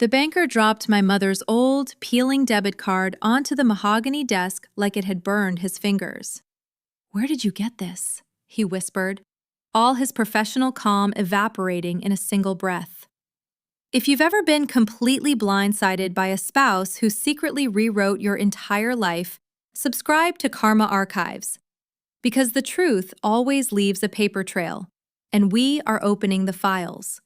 The banker dropped my mother's old, peeling debit card onto the mahogany desk like it had burned his fingers. "Where did you get this?" he whispered, all his professional calm evaporating in a single breath. If you've ever been completely blindsided by a spouse who secretly rewrote your entire life, subscribe to Karma Archives. Because the truth always leaves a paper trail, and we are opening the files.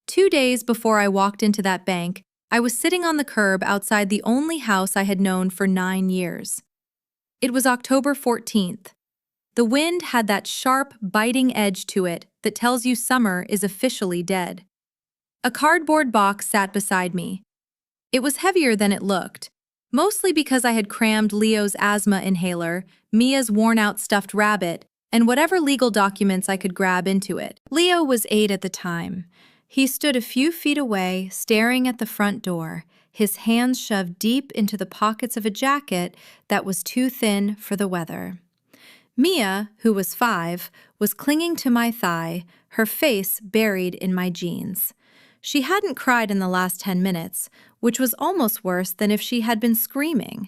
2 days before I walked into that bank, I was sitting on the curb outside the only house I had known for 9 years. It was October 14th. The wind had that sharp, biting edge to it that tells you summer is officially dead. A cardboard box sat beside me. It was heavier than it looked, mostly because I had crammed Leo's asthma inhaler, Mia's worn-out stuffed rabbit, and whatever legal documents I could grab into it. Leo was 8 at the time. He stood a few feet away, staring at the front door, his hands shoved deep into the pockets of a jacket that was too thin for the weather. Mia, who was 5, was clinging to my thigh, her face buried in my jeans. She hadn't cried in the last 10 minutes, which was almost worse than if she had been screaming.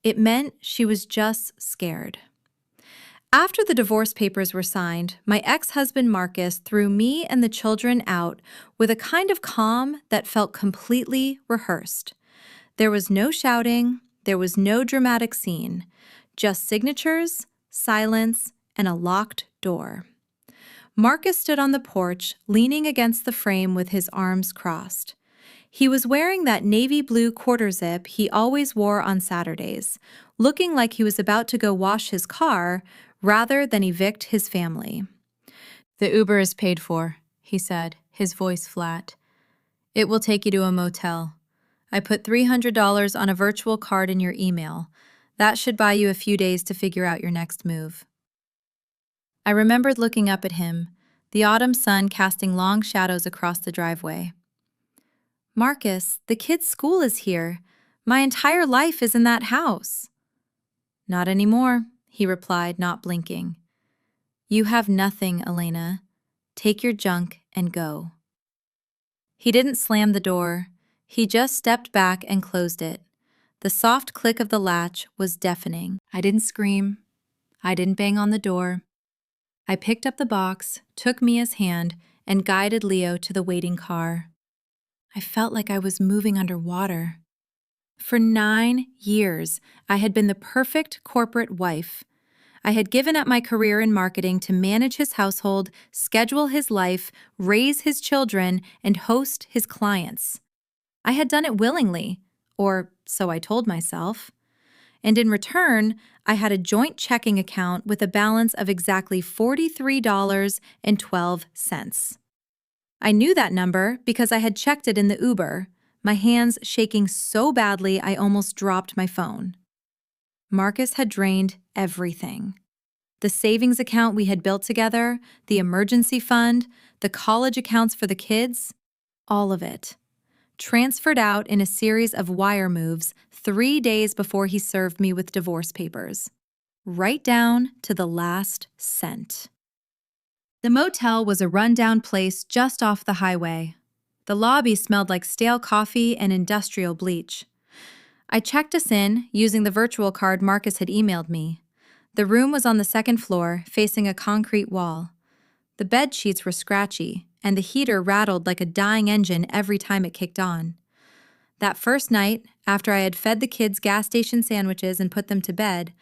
It meant she was just scared. After the divorce papers were signed, my ex-husband Marcus threw me and the children out with a kind of calm that felt completely rehearsed. There was no shouting, there was no dramatic scene, just signatures, silence, and a locked door. Marcus stood on the porch, leaning against the frame with his arms crossed. He was wearing that navy blue quarter zip he always wore on Saturdays, looking like he was about to go wash his car rather than evict his family. "The Uber is paid for," he said, his voice flat. "It will take you to a motel. I put $300 on a virtual card in your email. That should buy you a few days to figure out your next move." I remembered looking up at him, the autumn sun casting long shadows across the driveway. "Marcus, the kids' school is here. My entire life is in that house." "Not anymore," he replied, not blinking. "You have nothing, Elena. Take your junk and go." He didn't slam the door. He just stepped back and closed it. The soft click of the latch was deafening. I didn't scream. I didn't bang on the door. I picked up the box, took Mia's hand, and guided Leo to the waiting car. I felt like I was moving underwater. For 9 years, I had been the perfect corporate wife. I had given up my career in marketing to manage his household, schedule his life, raise his children, and host his clients. I had done it willingly, or so I told myself. And in return, I had a joint checking account with a balance of exactly $43.12. I knew that number because I had checked it in the Uber, my hands shaking so badly I almost dropped my phone. Marcus had drained everything. The savings account we had built together, the emergency fund, the college accounts for the kids, all of it. Transferred out in a series of wire moves 3 days before he served me with divorce papers. Right down to the last cent. The motel was a rundown place just off the highway. The lobby smelled like stale coffee and industrial bleach. I checked us in using the virtual card Marcus had emailed me. The room was on the 2nd floor, facing a concrete wall. The bed sheets were scratchy, and the heater rattled like a dying engine every time it kicked on. That first night, after I had fed the kids gas station sandwiches and put them to bed,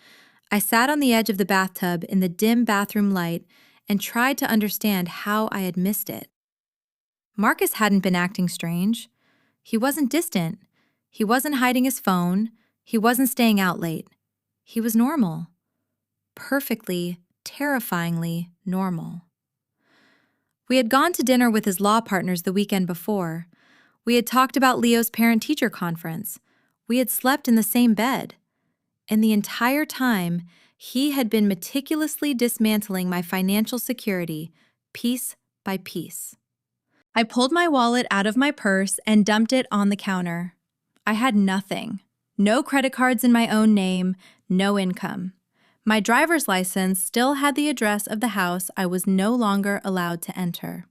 I sat on the edge of the bathtub in the dim bathroom light and tried to understand how I had missed it. Marcus hadn't been acting strange. He wasn't distant. He wasn't hiding his phone. He wasn't staying out late. He was normal. Perfectly, terrifyingly normal. We had gone to dinner with his law partners the weekend before. We had talked about Leo's parent-teacher conference. We had slept in the same bed. And the entire time, he had been meticulously dismantling my financial security, piece by piece. I pulled my wallet out of my purse and dumped it on the counter. I had nothing. No credit cards in my own name, no income. My driver's license still had the address of the house I was no longer allowed to enter.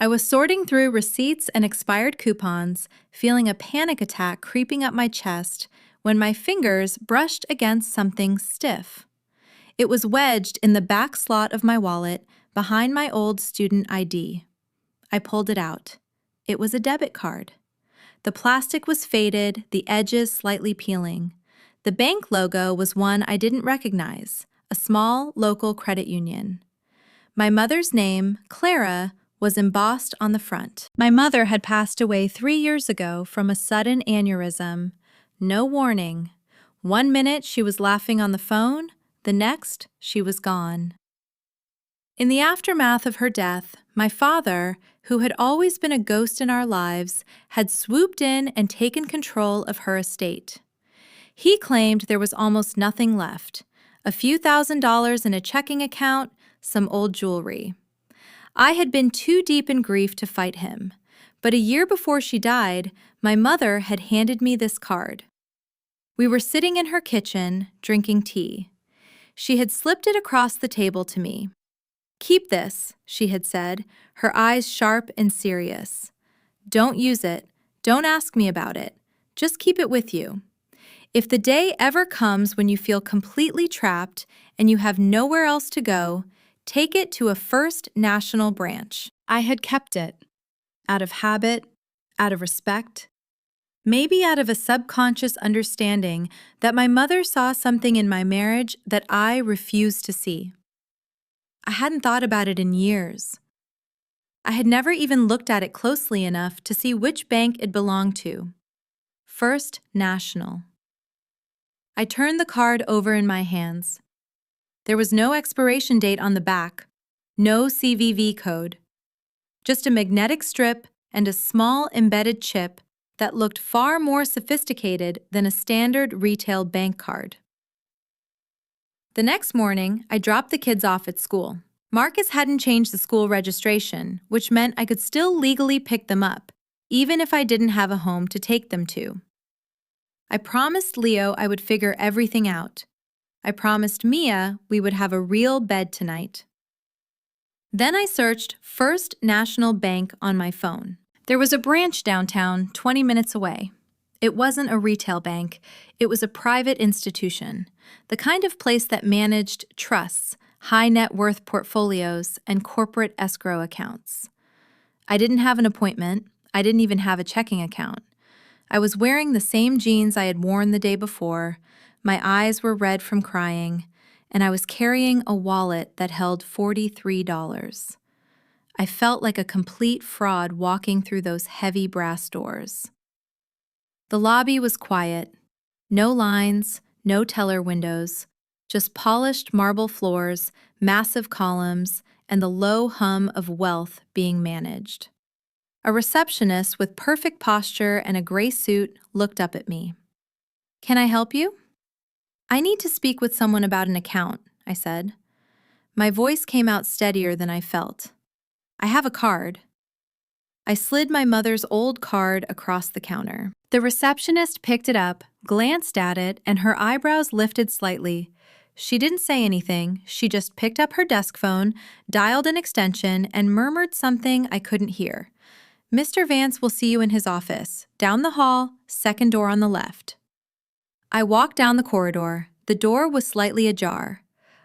I was sorting through receipts and expired coupons, feeling a panic attack creeping up my chest when my fingers brushed against something stiff. It was wedged in the back slot of my wallet behind my old student ID. I pulled it out. It was a debit card. The plastic was faded, the edges slightly peeling. The bank logo was one I didn't recognize, a small local credit union. My mother's name, Clara, was embossed on the front. My mother had passed away 3 years ago from a sudden aneurysm. No warning. 1 minute she was laughing on the phone, the next she was gone. In the aftermath of her death, my father, who had always been a ghost in our lives, had swooped in and taken control of her estate. He claimed there was almost nothing left, a few $1,000s in a checking account, some old jewelry. I had been too deep in grief to fight him, but a year before she died, my mother had handed me this card. We were sitting in her kitchen, drinking tea. She had slipped it across the table to me. "Keep this," she had said, her eyes sharp and serious. "Don't use it. Don't ask me about it. Just keep it with you. If the day ever comes when you feel completely trapped and you have nowhere else to go, take it to a First National branch." I had kept it. Out of habit, out of respect, maybe out of a subconscious understanding that my mother saw something in my marriage that I refused to see. I hadn't thought about it in years. I had never even looked at it closely enough to see which bank it belonged to. First National. I turned the card over in my hands. There was no expiration date on the back, no CVV code, just a magnetic strip and a small embedded chip that looked far more sophisticated than a standard retail bank card. The next morning, I dropped the kids off at school. Marcus hadn't changed the school registration, which meant I could still legally pick them up, even if I didn't have a home to take them to. I promised Leo I would figure everything out. I promised Mia we would have a real bed tonight. Then I searched First National Bank on my phone. There was a branch downtown, 20 minutes away. It wasn't a retail bank. It was a private institution, the kind of place that managed trusts, high net worth portfolios, and corporate escrow accounts. I didn't have an appointment. I didn't even have a checking account. I was wearing the same jeans I had worn the day before. My eyes were red from crying, and I was carrying a wallet that held $43. I felt like a complete fraud walking through those heavy brass doors. The lobby was quiet. No lines, no teller windows, just polished marble floors, massive columns, and the low hum of wealth being managed. A receptionist with perfect posture and a gray suit looked up at me. "Can I help you?" "I need to speak with someone about an account," I said. My voice came out steadier than I felt. "I have a card." I slid my mother's old card across the counter. The receptionist picked it up, glanced at it, and her eyebrows lifted slightly. She didn't say anything. She just picked up her desk phone, dialed an extension, and murmured something I couldn't hear. "Mr. Vance will see you in his office. Down the hall, second door on the left." I walked down the corridor. The door was slightly ajar.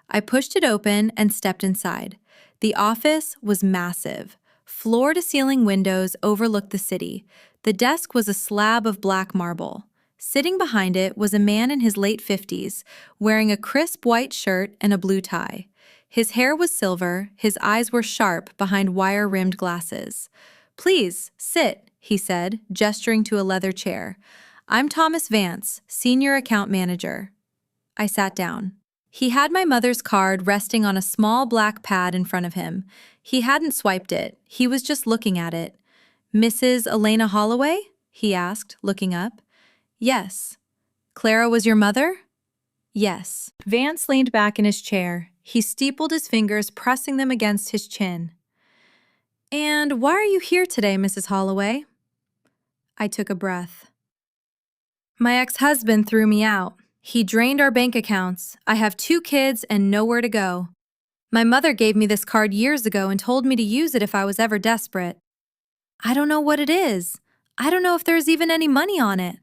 I pushed it open and stepped inside. The office was massive. Floor-to-ceiling windows overlooked the city. The desk was a slab of black marble. Sitting behind it was a man in his late 50s, wearing a crisp white shirt and a blue tie. His hair was silver, his eyes were sharp behind wire-rimmed glasses. "Please, sit," he said, gesturing to a leather chair. "I'm Thomas Vance, Senior Account Manager." I sat down. He had my mother's card resting on a small black pad in front of him. He hadn't swiped it. He was just looking at it. "Mrs. Elena Holloway?" he asked, looking up. "Yes." "Clara was your mother?" "Yes." Vance leaned back in his chair. He steepled his fingers, pressing them against his chin. "And why are you here today, Mrs. Holloway?" I took a breath. "My ex-husband threw me out. He drained our bank accounts. I have 2 kids and nowhere to go. My mother gave me this card years ago and told me to use it if I was ever desperate. I don't know what it is. I don't know if there's even any money on it.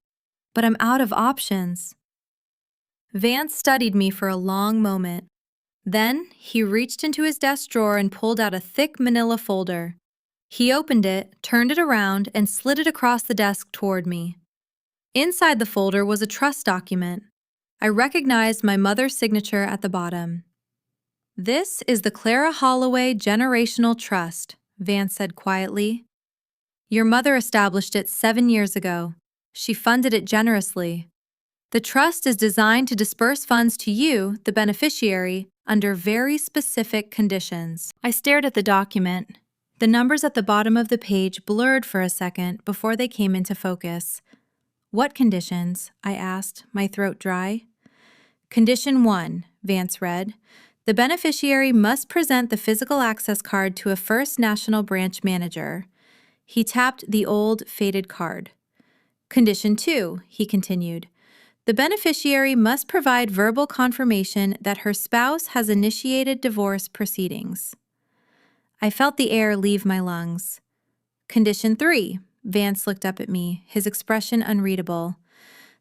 But I'm out of options. Vance studied me for a long moment. Then, he reached into his desk drawer and pulled out a thick manila folder. He opened it, turned it around, and slid it across the desk toward me. Inside the folder was a trust document. I recognized my mother's signature at the bottom. "This is the Clara Holloway Generational Trust," Vance said quietly. "Your mother established it 7 years ago. She funded it generously. The trust is designed to disperse funds to you, the beneficiary, under very specific conditions." I stared at the document. The numbers at the bottom of the page blurred for a second before they came into focus. "What conditions?" I asked, my throat dry. "Condition 1, Vance read. The beneficiary must present the physical access card to a First National branch manager." He tapped the old, faded card. "Condition 2, he continued. The beneficiary must provide verbal confirmation that her spouse has initiated divorce proceedings." I felt the air leave my lungs. "Condition 3, Vance looked up at me, his expression unreadable.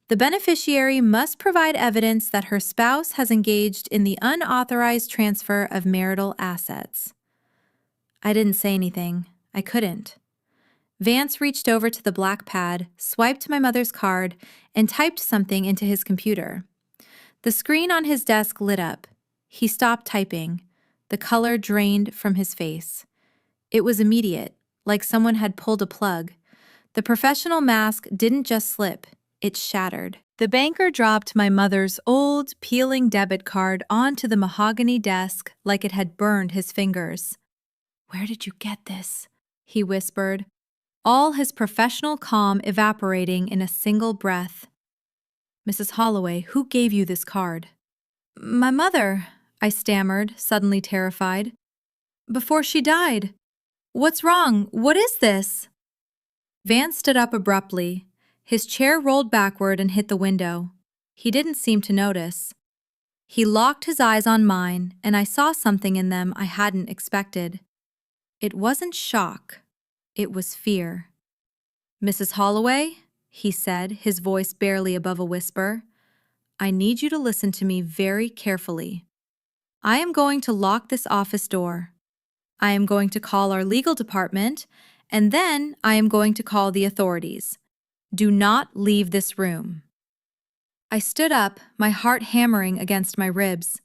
"The beneficiary must provide evidence that her spouse has engaged in the unauthorized transfer of marital assets." I didn't say anything. I couldn't. Vance reached over to the black pad, swiped my mother's card, and typed something into his computer. The screen on his desk lit up. He stopped typing. The color drained from his face. It was immediate, like someone had pulled a plug. The professional mask didn't just slip, it shattered. The banker dropped my mother's old, peeling debit card onto the mahogany desk like it had burned his fingers. "Where did you get this?" he whispered, all his professional calm evaporating in a single breath. "Mrs. Holloway, who gave you this card?" "My mother," I stammered, suddenly terrified. "Before she died. What's wrong? What is this?" Vance stood up abruptly. His chair rolled backward and hit the window. He didn't seem to notice. He locked his eyes on mine, and I saw something in them I hadn't expected. It wasn't shock. It was fear. "Mrs. Holloway," he said, his voice barely above a whisper, "I need you to listen to me very carefully. I am going to lock this office door. I am going to call our legal department, and then I am going to call the authorities. Do not leave this room." I stood up, my heart hammering against my ribs.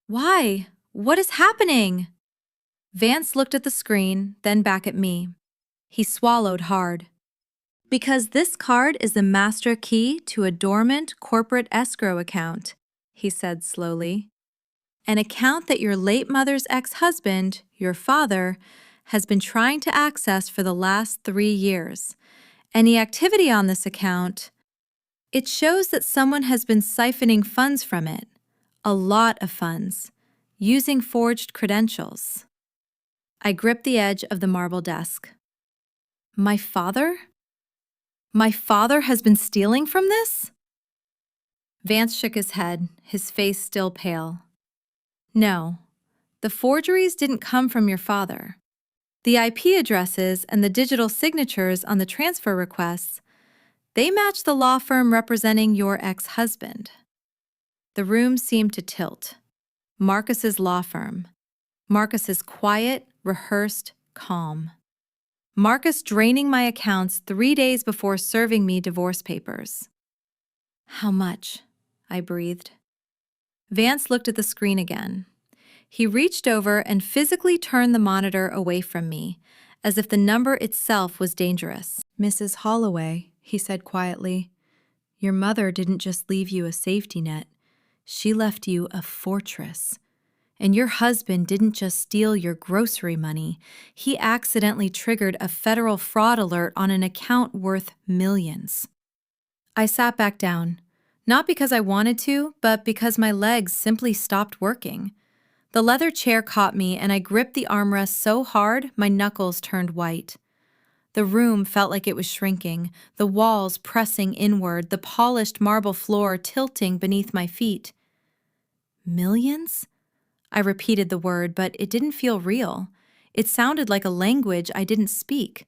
"Why? What is happening?" Vance looked at the screen, then back at me. He swallowed hard. "Because this card is the master key to a dormant corporate escrow account," he said slowly. "An account that your late mother's ex-husband, your father, has been trying to access for the last 3 years. Any activity on this account, it shows that someone has been siphoning funds from it, a lot of funds, using forged credentials." I gripped the edge of the marble desk. "My father? My father has been stealing from this?" Vance shook his head, his face still pale. "No, the forgeries didn't come from your father. The IP addresses and the digital signatures on the transfer requests, they match the law firm representing your ex-husband." The room seemed to tilt. Marcus's law firm. Marcus's quiet, rehearsed calm. Marcus draining my accounts 3 days before serving me divorce papers. "How much?" I breathed. Vance looked at the screen again. He reached over and physically turned the monitor away from me, as if the number itself was dangerous. "Mrs. Holloway," he said quietly, "your mother didn't just leave you a safety net. She left you a fortress. And your husband didn't just steal your grocery money. He accidentally triggered a federal fraud alert on an account worth millions." I sat back down, not because I wanted to, but because my legs simply stopped working. The leather chair caught me, and I gripped the armrest so hard my knuckles turned white. The room felt like it was shrinking, the walls pressing inward, the polished marble floor tilting beneath my feet. "Millions?" I repeated the word, but it didn't feel real. It sounded like a language I didn't speak.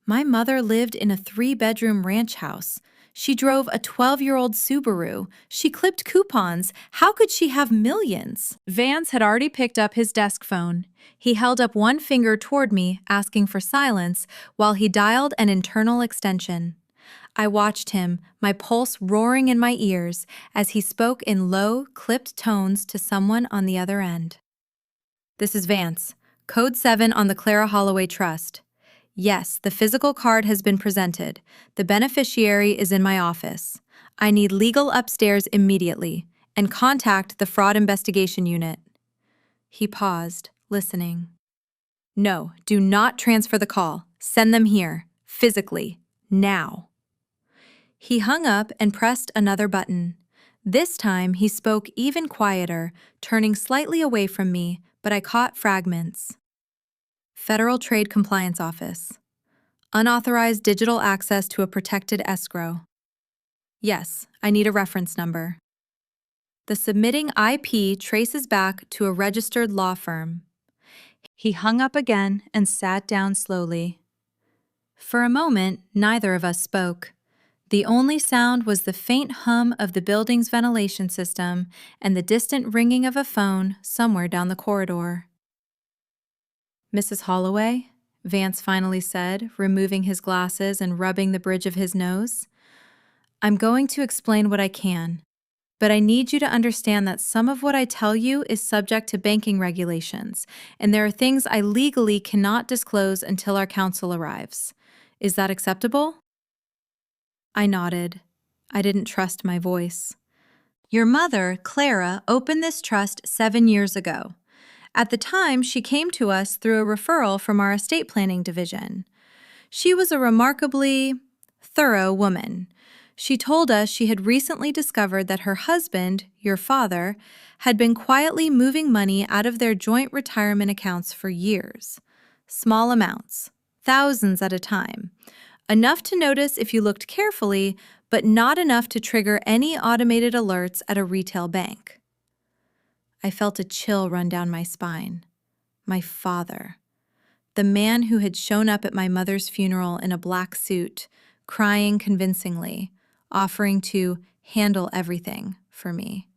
My mother lived in a 3-bedroom ranch house. She drove a 12-year-old Subaru. She clipped coupons. How could she have millions? Vance had already picked up his desk phone. He held up one finger toward me, asking for silence, while he dialed an internal extension. I watched him, my pulse roaring in my ears, as he spoke in low, clipped tones to someone on the other end. "This is Vance. Code 7 on the Clara Holloway Trust. Yes, the physical card has been presented. The beneficiary is in my office. I need legal upstairs immediately, and contact the fraud investigation unit." He paused, listening. "No, do not transfer the call. Send them here, physically, now." He hung up and pressed another button. This time he spoke even quieter, turning slightly away from me, but I caught fragments. "Federal Trade Compliance Office. Unauthorized digital access to a protected escrow. Yes, I need a reference number. The submitting IP traces back to a registered law firm." He hung up again and sat down slowly. For a moment, neither of us spoke. The only sound was the faint hum of the building's ventilation system and the distant ringing of a phone somewhere down the corridor. "Mrs. Holloway?" Vance finally said, removing his glasses and rubbing the bridge of his nose. "I'm going to explain what I can, but I need you to understand that some of what I tell you is subject to banking regulations, and there are things I legally cannot disclose until our counsel arrives. Is that acceptable?" I nodded. I didn't trust my voice. "Your mother, Clara, opened this trust 7 years ago. At the time, she came to us through a referral from our estate planning division. She was a remarkably thorough woman. She told us she had recently discovered that her husband, your father, had been quietly moving money out of their joint retirement accounts for years. Small amounts, thousands at a time. Enough to notice if you looked carefully, but not enough to trigger any automated alerts at a retail bank." I felt a chill run down my spine. My father. The man who had shown up at my mother's funeral in a black suit, crying convincingly, offering to handle everything for me.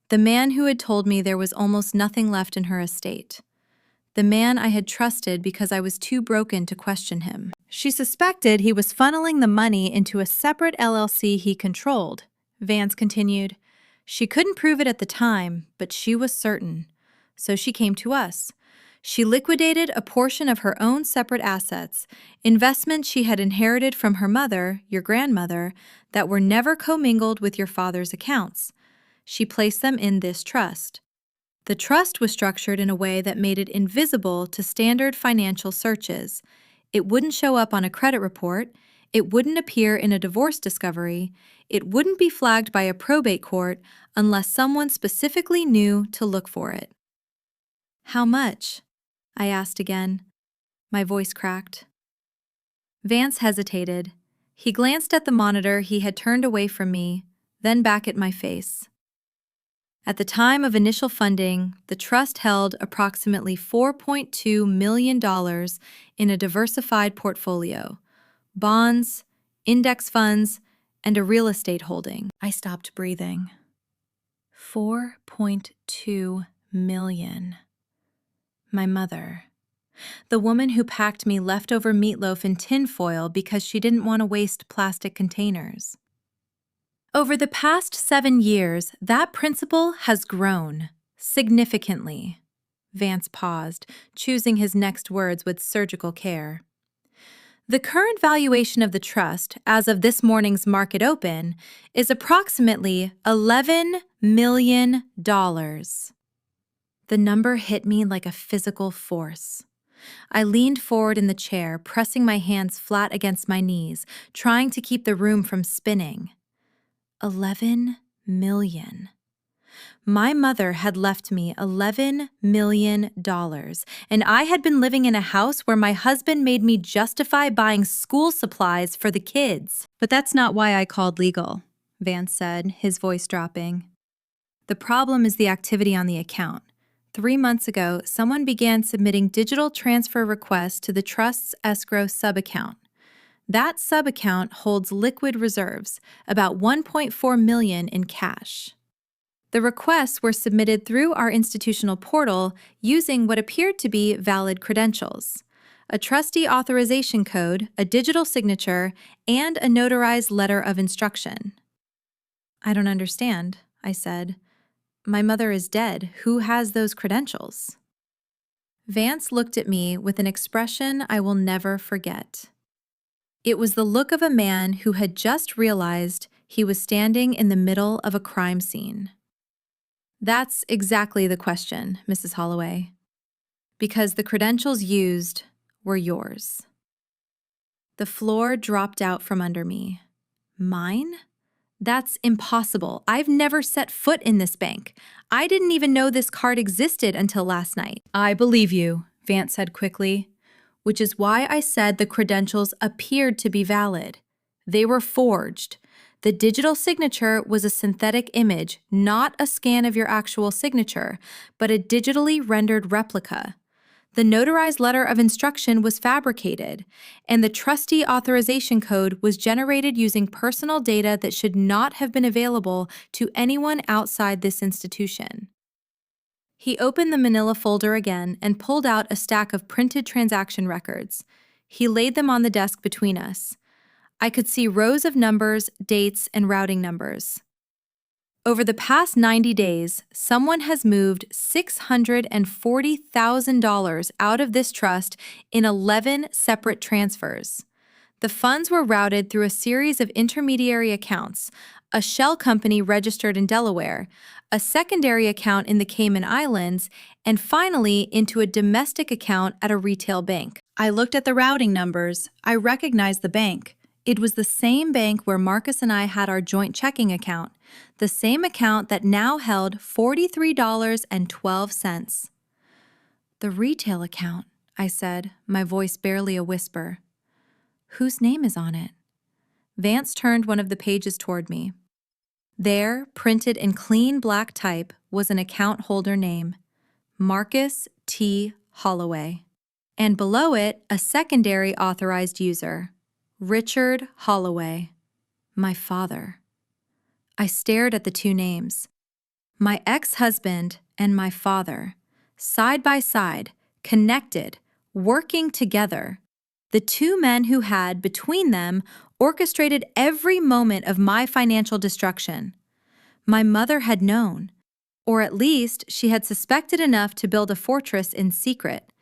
The man who had told me there was almost nothing left in her estate. The man I had trusted because I was too broken to question him. She suspected he was funneling the money into a separate LLC he controlled, Vance continued. She couldn't prove it at the time, but she was certain. So she came to us. She liquidated a portion of her own separate assets, investments she had inherited from her mother, your grandmother, that were never commingled with your father's accounts. She placed them in this trust. The trust was structured in a way that made it invisible to standard financial searches. It wouldn't show up on a credit report. It wouldn't appear in a divorce discovery. It wouldn't be flagged by a probate court unless someone specifically knew to look for it. "How much?" I asked again. My voice cracked. Vance hesitated. He glanced at the monitor he had turned away from me, then back at my face. At the time of initial funding, the trust held approximately $4.2 million in a diversified portfolio: bonds, index funds, and a real estate holding. I stopped breathing. 4.2 million. My mother. The woman who packed me leftover meatloaf in tinfoil because she didn't want to waste plastic containers. Over the past 7 years, that principle has grown significantly. Vance paused, choosing his next words with surgical care. The current valuation of the trust, as of this morning's market open, is approximately $11 million. The number hit me like a physical force. I leaned forward in the chair, pressing my hands flat against my knees, trying to keep the room from spinning. 11 million. My mother had left me $11 million, and I had been living in a house where my husband made me justify buying school supplies for the kids. "But that's not why I called legal," Vance said, his voice dropping. "The problem is the activity on the account. 3 months ago, someone began submitting digital transfer requests to the trust's escrow sub-account. That sub-account holds liquid reserves, about $1.4 million in cash. The requests were submitted through our institutional portal using what appeared to be valid credentials: a trustee authorization code, a digital signature, and a notarized letter of instruction. "I don't understand," I said. "My mother is dead. Who has those credentials?" Vance looked at me with an expression I will never forget. It was the look of a man who had just realized he was standing in the middle of a crime scene. "That's exactly the question, Mrs. Holloway. Because the credentials used were yours." The floor dropped out from under me. Mine? That's impossible. I've never set foot in this bank. I didn't even know this card existed until last night. "I believe you," Vance said quickly, "which is why I said the credentials appeared to be valid. They were forged. The digital signature was a synthetic image, not a scan of your actual signature, but a digitally rendered replica. The notarized letter of instruction was fabricated, and the trustee authorization code was generated using personal data that should not have been available to anyone outside this institution." He opened the manila folder again and pulled out a stack of printed transaction records. He laid them on the desk between us. I could see rows of numbers, dates, and routing numbers. "Over the past 90 days, someone has moved $640,000 out of this trust in 11 separate transfers. The funds were routed through a series of intermediary accounts, a shell company registered in Delaware, a secondary account in the Cayman Islands, and finally into a domestic account at a retail bank." I looked at the routing numbers. I recognized the bank. It was the same bank where Marcus and I had our joint checking account, the same account that now held $43.12. "The retail account," I said, my voice barely a whisper. "Whose name is on it?" Vance turned one of the pages toward me. There, printed in clean black type, was an account holder name: Marcus T. Holloway. And below it, a secondary authorized user: Richard Holloway, my father. I stared at the two names. My ex-husband and my father, side by side, connected, working together. The two men who had, between them, orchestrated every moment of my financial destruction. My mother had known, or at least she had suspected enough to build a fortress in secret.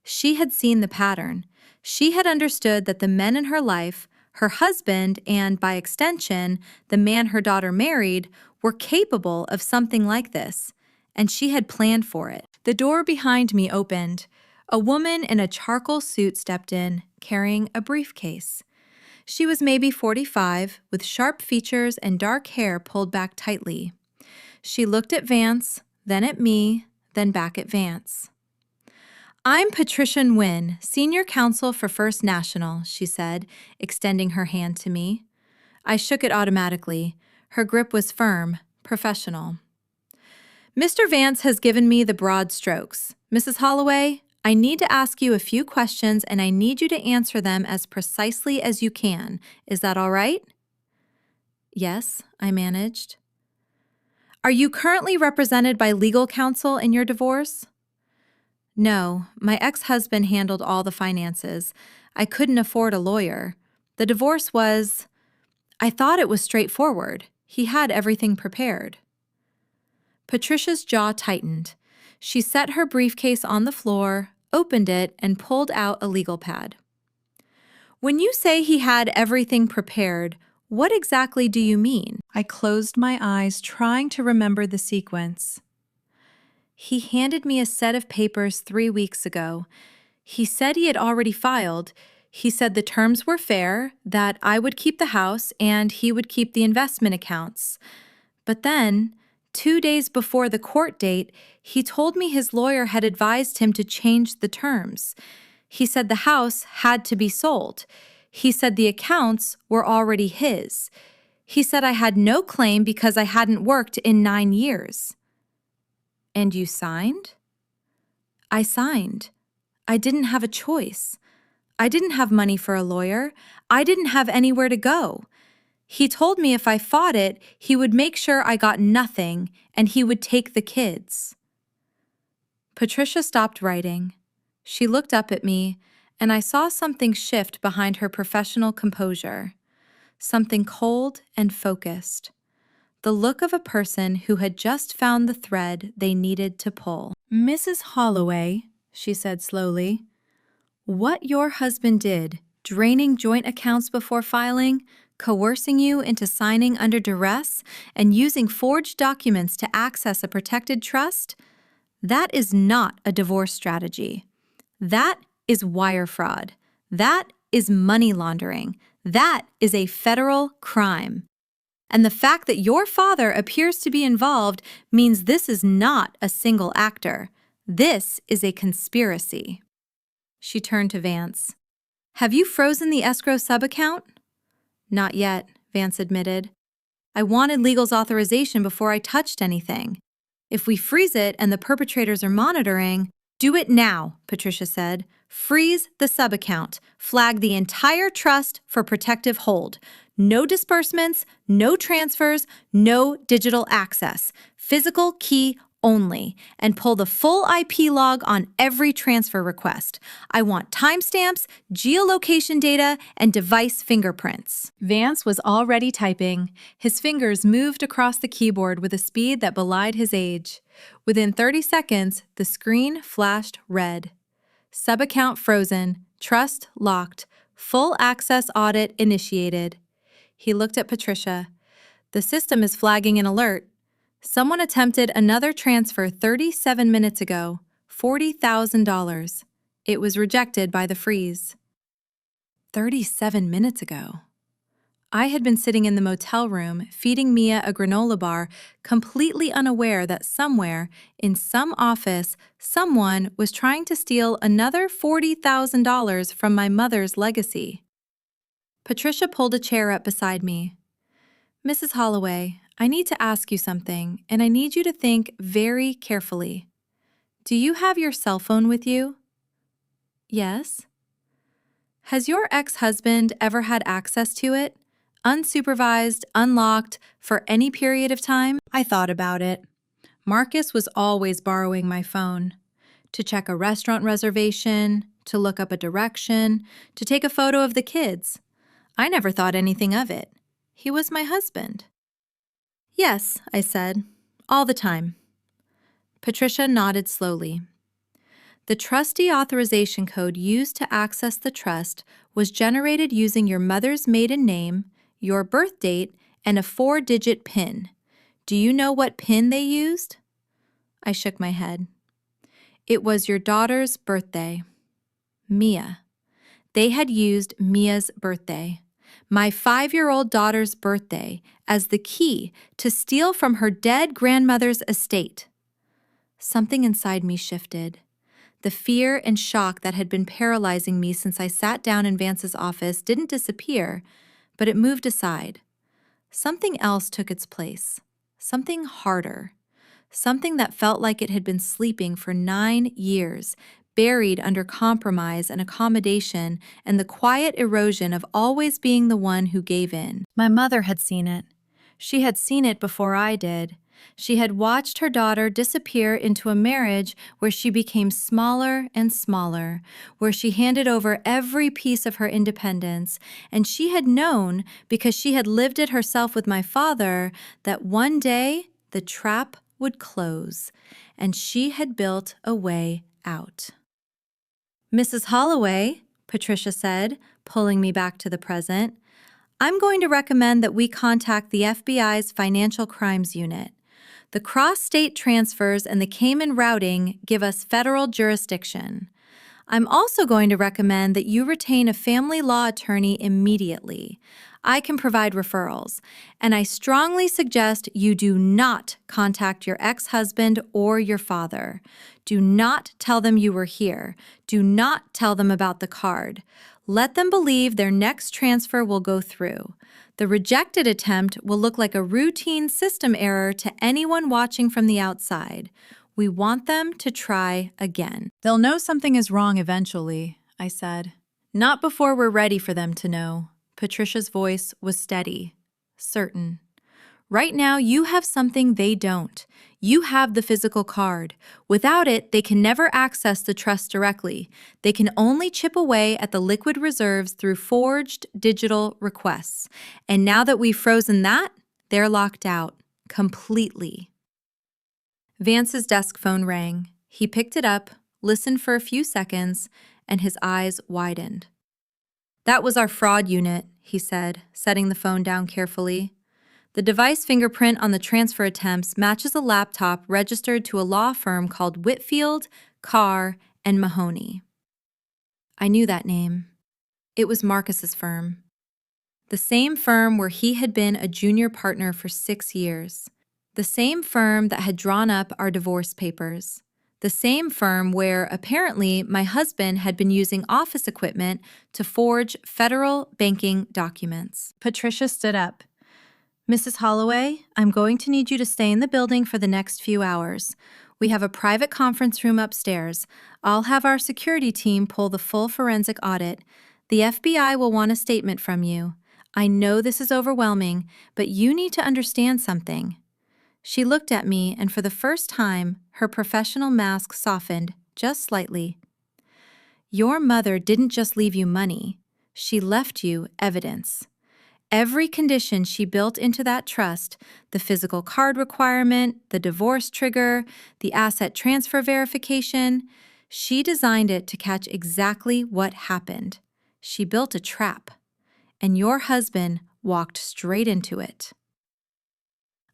She had seen the pattern. She had understood that the men in her life, her husband, and, by extension, the man her daughter married, were capable of something like this, and she had planned for it. The door behind me opened. A woman in a charcoal suit stepped in, carrying a briefcase. She was maybe 45, with sharp features and dark hair pulled back tightly. She looked at Vance, then at me, then back at Vance. "I'm Patricia Nguyen, Senior Counsel for First National," she said, extending her hand to me. I shook it automatically. Her grip was firm, professional. "Mr. Vance has given me the broad strokes. Mrs. Holloway, I need to ask you a few questions, and I need you to answer them as precisely as you can. Is that all right?" "Yes," I managed. "Are you currently represented by legal counsel in your divorce?" "No, my ex-husband handled all the finances. I couldn't afford a lawyer. The divorce was... I thought it was straightforward. He had everything prepared." Patricia's jaw tightened. She set her briefcase on the floor, opened it, and pulled out a legal pad. "When you say he had everything prepared, what exactly do you mean?" I closed my eyes, trying to remember the sequence. "He handed me a set of papers 3 weeks ago. He said he had already filed. He said the terms were fair, that I would keep the house and he would keep the investment accounts. But then, 2 days before the court date, he told me his lawyer had advised him to change the terms. He said the house had to be sold. He said the accounts were already his. He said I had no claim because I hadn't worked in 9 years." "And you signed?" "I signed. I didn't have a choice. I didn't have money for a lawyer. I didn't have anywhere to go. He told me if I fought it, he would make sure I got nothing and he would take the kids. Patricia stopped writing. She looked up at me, and I saw something shift behind her professional composure. Something cold and focused. The look of a person who had just found the thread they needed to pull. "Mrs. Holloway," she said slowly, "what your husband did, draining joint accounts before filing, coercing you into signing under duress, and using forged documents to access a protected trust, that is not a divorce strategy. That is wire fraud. That is money laundering. That is a federal crime. And the fact that your father appears to be involved means this is not a single actor. This is a conspiracy." She turned to Vance. "Have you frozen the escrow subaccount?" "Not yet," Vance admitted. "I wanted legal's authorization before I touched anything. If we freeze it and the perpetrators are monitoring—" "Do it now," Patricia said. "Freeze the subaccount. Flag the entire trust for protective hold. No disbursements, no transfers, no digital access. Physical key only. And pull the full IP log on every transfer request. I want timestamps, geolocation data, and device fingerprints." Vance was already typing. His fingers moved across the keyboard with a speed that belied his age. Within 30 seconds, the screen flashed red. "Subaccount frozen. Trust locked. Full access audit initiated." He looked at Patricia. "The system is flagging an alert. Someone attempted another transfer 37 minutes ago, $40,000. It was rejected by the freeze." 37 minutes ago. I had been sitting in the motel room, feeding Mia a granola bar, completely unaware that somewhere, in some office, someone was trying to steal another $40,000 from my mother's legacy. Patricia pulled a chair up beside me. "Mrs. Holloway, I need to ask you something, and I need you to think very carefully. Do you have your cell phone with you?" "Yes." "Has your ex-husband ever had access to it? Unsupervised, unlocked, for any period of time?" I thought about it. Marcus was always borrowing my phone. To check a restaurant reservation, to look up a direction, to take a photo of the kids. I never thought anything of it. He was my husband. "Yes," I said, "all the time." Patricia nodded slowly. "The trustee authorization code used to access the trust was generated using your mother's maiden name, your birth date, and a 4-digit PIN. Do you know what PIN they used?" I shook my head. "It was your daughter's birthday. Mia. They had used Mia's birthday, my 5-year-old daughter's birthday, as the key to steal from her dead grandmother's estate." Something inside me shifted. The fear and shock that had been paralyzing me since I sat down in Vance's office didn't disappear, but it moved aside. Something else took its place. Something harder. Something that felt like it had been sleeping for 9 years, buried under compromise and accommodation and the quiet erosion of always being the one who gave in. My mother had seen it. She had seen it before I did. She had watched her daughter disappear into a marriage where she became smaller and smaller, where she handed over every piece of her independence, and she had known, because she had lived it herself with my father, that one day the trap would close, and she had built a way out. "Mrs. Holloway," Patricia said, pulling me back to the present, "I'm going to recommend that we contact the FBI's Financial Crimes Unit. The cross-state transfers and the Cayman routing give us federal jurisdiction. I'm also going to recommend that you retain a family law attorney immediately. I can provide referrals, and I strongly suggest you do not contact your ex-husband or your father. Do not tell them you were here. Do not tell them about the card. Let them believe their next transfer will go through. The rejected attempt will look like a routine system error to anyone watching from the outside. We want them to try again." "They'll know something is wrong eventually," I said. Not before we're ready for them to know. Patricia's voice was steady, certain. Right now, you have something they don't. You have the physical card. Without it, they can never access the trust directly. They can only chip away at the liquid reserves through forged digital requests. And now that we've frozen that, they're locked out. Completely. Vance's desk phone rang. He picked it up, listened for a few seconds, and his eyes widened. "That was our fraud unit," he said, setting the phone down carefully. "The device fingerprint on the transfer attempts matches a laptop registered to a law firm called Whitfield, Carr, and Mahoney." I knew that name. It was Marcus's firm. The same firm where he had been a junior partner for 6 years. The same firm that had drawn up our divorce papers. The same firm where, apparently, my husband had been using office equipment to forge federal banking documents. Patricia stood up. "Mrs. Holloway, I'm going to need you to stay in the building for the next few hours. We have a private conference room upstairs. I'll have our security team pull the full forensic audit. The FBI will want a statement from you. I know this is overwhelming, but you need to understand something." She looked at me, and for the first time, her professional mask softened just slightly. "Your mother didn't just leave you money. She left you evidence. Every condition she built into that trust, the physical card requirement, the divorce trigger, the asset transfer verification, she designed it to catch exactly what happened. She built a trap, and your husband walked straight into it."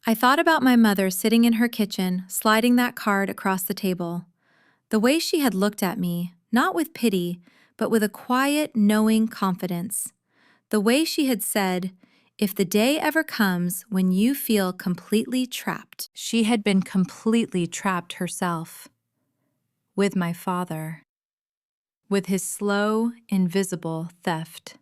I thought about my mother sitting in her kitchen, sliding that card across the table. The way she had looked at me, not with pity, but with a quiet, knowing confidence. The way she had said, "If the day ever comes when you feel completely trapped," she had been completely trapped herself. With my father. With his slow, invisible theft.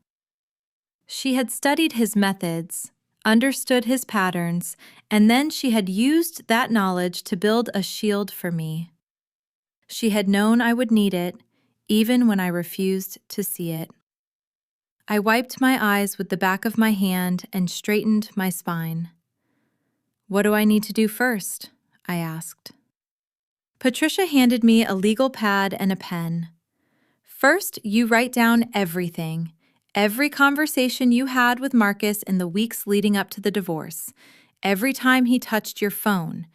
She had studied his methods, understood his patterns, and then she had used that knowledge to build a shield for me. She had known I would need it, even when I refused to see it. I wiped my eyes with the back of my hand and straightened my spine. "What do I need to do first?" I asked. Patricia handed me a legal pad and a pen. "First, you write down everything. Every conversation you had with Marcus in the weeks leading up to the divorce. Every time he touched your phone.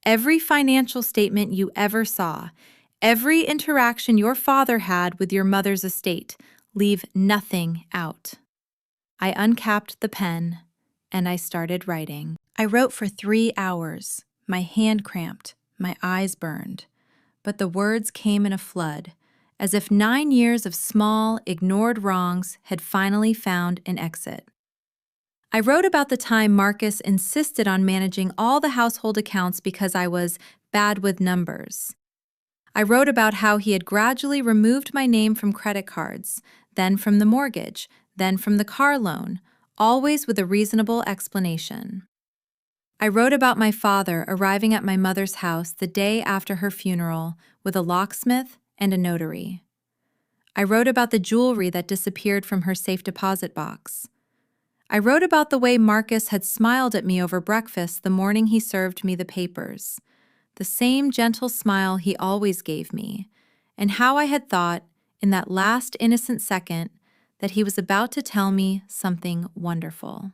Every financial statement you ever saw. Every interaction your father had with your mother's estate. Leave nothing out." I uncapped the pen, and I started writing. I wrote for 3 hours. My hand cramped, my eyes burned. But the words came in a flood, as if 9 years of small, ignored wrongs had finally found an exit. I wrote about the time Marcus insisted on managing all the household accounts because I was bad with numbers. I wrote about how he had gradually removed my name from credit cards, then from the mortgage, then from the car loan, always with a reasonable explanation. I wrote about my father arriving at my mother's house the day after her funeral with a locksmith and a notary. I wrote about the jewelry that disappeared from her safe deposit box. I wrote about the way Marcus had smiled at me over breakfast the morning he served me the papers, the same gentle smile he always gave me, and how I had thought, in that last innocent second, that he was about to tell me something wonderful.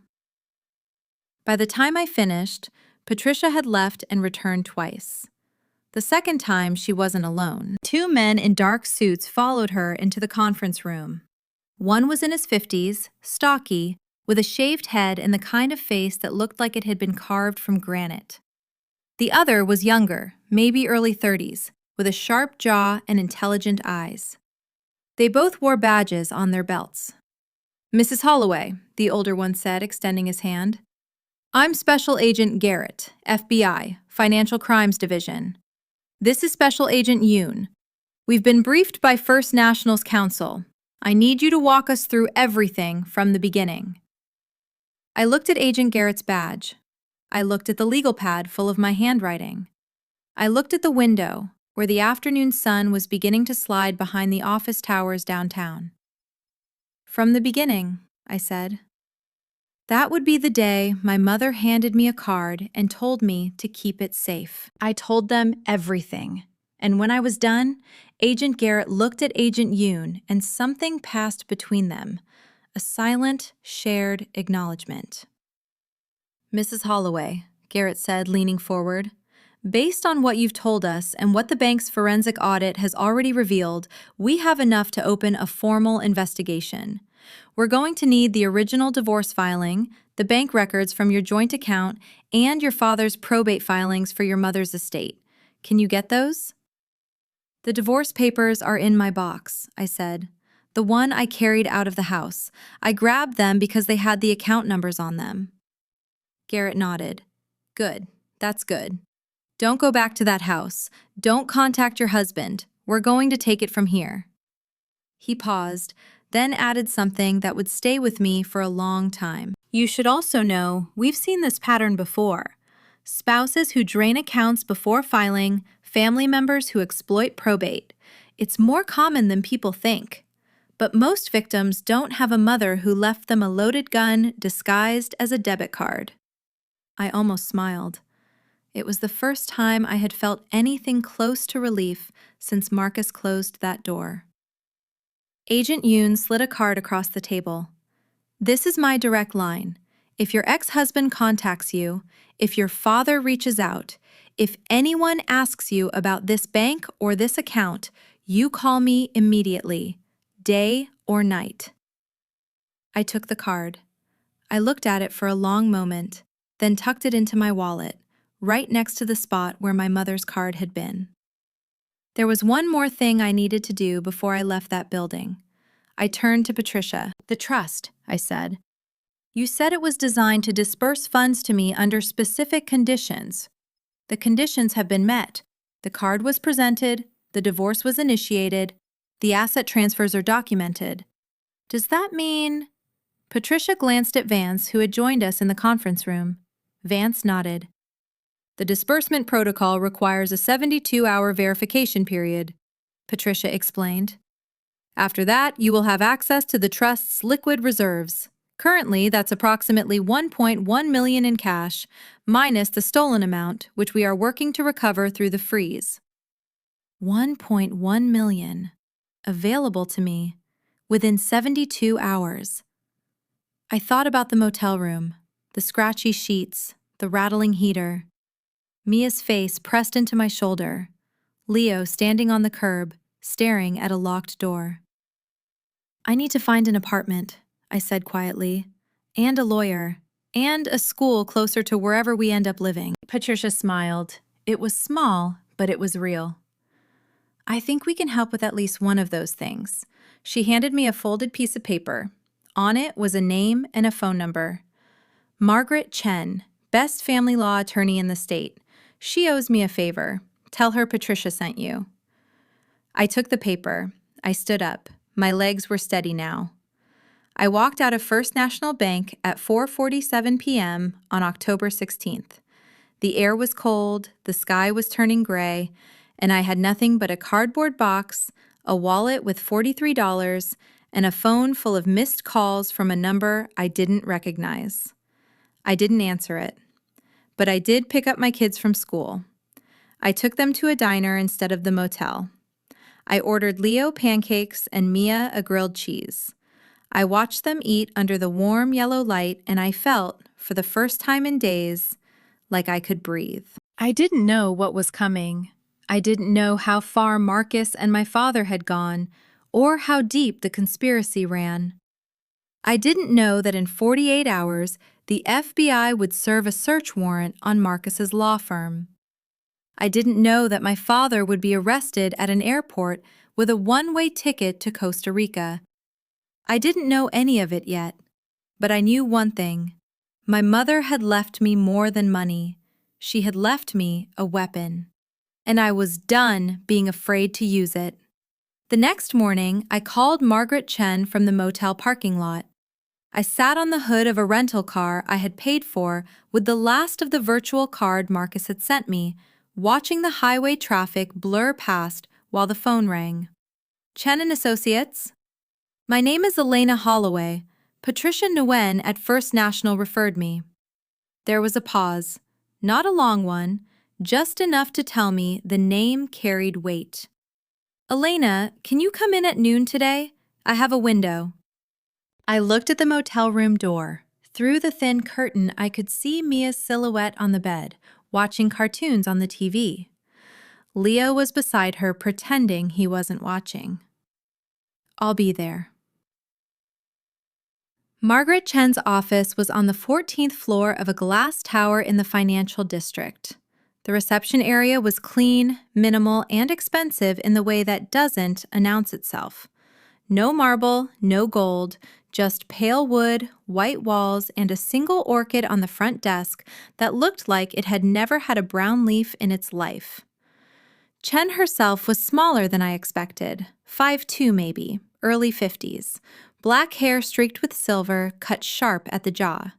By the time I finished, Patricia had left and returned twice. The second time, she wasn't alone. 2 men in dark suits followed her into the conference room. One was in his 50s, stocky, with a shaved head and the kind of face that looked like it had been carved from granite. The other was younger, maybe early 30s, with a sharp jaw and intelligent eyes. They both wore badges on their belts. "Mrs. Holloway," the older one said, extending his hand. "I'm Special Agent Garrett, FBI, Financial Crimes Division. This is Special Agent Yoon. We've been briefed by First Nationals Counsel. I need you to walk us through everything from the beginning." I looked at Agent Garrett's badge. I looked at the legal pad full of my handwriting. I looked at the window, where the afternoon sun was beginning to slide behind the office towers downtown. From the beginning, I said. That would be the day my mother handed me a card and told me to keep it safe. I told them everything. And when I was done, Agent Garrett looked at Agent Yoon and something passed between them, a silent, shared acknowledgement. Mrs. Holloway, Garrett said, leaning forward, based on what you've told us and what the bank's forensic audit has already revealed, we have enough to open a formal investigation. We're going to need the original divorce filing, the bank records from your joint account, and your father's probate filings for your mother's estate. Can you get those? The divorce papers are in my box, I said. The one I carried out of the house. I grabbed them because they had the account numbers on them. Garrett nodded. Good. That's good. Don't go back to that house. Don't contact your husband. We're going to take it from here. He paused, then added something that would stay with me for a long time. You should also know, we've seen this pattern before. Spouses who drain accounts before filing, family members who exploit probate. It's more common than people think. But most victims don't have a mother who left them a loaded gun disguised as a debit card. I almost smiled. It was the first time I had felt anything close to relief since Marcus closed that door. Agent Yoon slid a card across the table. This is my direct line. If your ex-husband contacts you, if your father reaches out, if anyone asks you about this bank or this account, you call me immediately, day or night. I took the card. I looked at it for a long moment, then tucked it into my wallet, right next to the spot where my mother's card had been. There was one more thing I needed to do before I left that building. I turned to Patricia. The trust, I said. You said it was designed to disperse funds to me under specific conditions. The conditions have been met. The card was presented, the divorce was initiated, the asset transfers are documented. Does that mean... Patricia glanced at Vance, who had joined us in the conference room. Vance nodded. The disbursement protocol requires a 72-hour verification period, Patricia explained. After that, you will have access to the trust's liquid reserves. Currently, that's approximately $1.1 million in cash, minus the stolen amount, which we are working to recover through the freeze. $1.1 million. Available to me. Within 72 hours. I thought about the motel room, the scratchy sheets, the rattling heater. Mia's face pressed into my shoulder. Leo standing on the curb, staring at a locked door. I need to find an apartment, I said quietly, and a lawyer, and a school closer to wherever we end up living. Patricia smiled. It was small, but it was real. I think we can help with at least one of those things. She handed me a folded piece of paper. On it was a name and a phone number. Margaret Chen, best family law attorney in the state. She owes me a favor. Tell her Patricia sent you. I took the paper. I stood up. My legs were steady now. I walked out of First National Bank at 4:47 p.m. on October 16th. The air was cold, the sky was turning gray, and I had nothing but a cardboard box, a wallet with $43, and a phone full of missed calls from a number I didn't recognize. I didn't answer it, but I did pick up my kids from school. I took them to a diner instead of the motel. I ordered Leo pancakes and Mia a grilled cheese. I watched them eat under the warm yellow light, and I felt, for the first time in days, like I could breathe. I didn't know what was coming. I didn't know how far Marcus and my father had gone, or how deep the conspiracy ran. I didn't know that in 48 hours, the FBI would serve a search warrant on Marcus's law firm. I didn't know that my father would be arrested at an airport with a one-way ticket to Costa Rica. I didn't know any of it yet, but I knew one thing. My mother had left me more than money. She had left me a weapon. And I was done being afraid to use it. The next morning, I called Margaret Chen from the motel parking lot. I sat on the hood of a rental car I had paid for with the last of the virtual card Marcus had sent me, watching the highway traffic blur past while the phone rang. Chen and Associates? My name is Elena Holloway. Patricia Nguyen at First National referred me. There was a pause. Not a long one, just enough to tell me the name carried weight. Elena, can you come in at noon today? I have a window. I looked at the motel room door. Through the thin curtain, I could see Mia's silhouette on the bed, watching cartoons on the TV. Leo was beside her, pretending he wasn't watching. I'll be there. Margaret Chen's office was on the 14th floor of a glass tower in the financial district. The reception area was clean, minimal, and expensive in the way that doesn't announce itself. No marble, no gold, just pale wood, white walls, and a single orchid on the front desk that looked like it had never had a brown leaf in its life. Chen herself was smaller than I expected, 5'2" maybe, early 50s. Black hair streaked with silver, cut sharp at the jaw.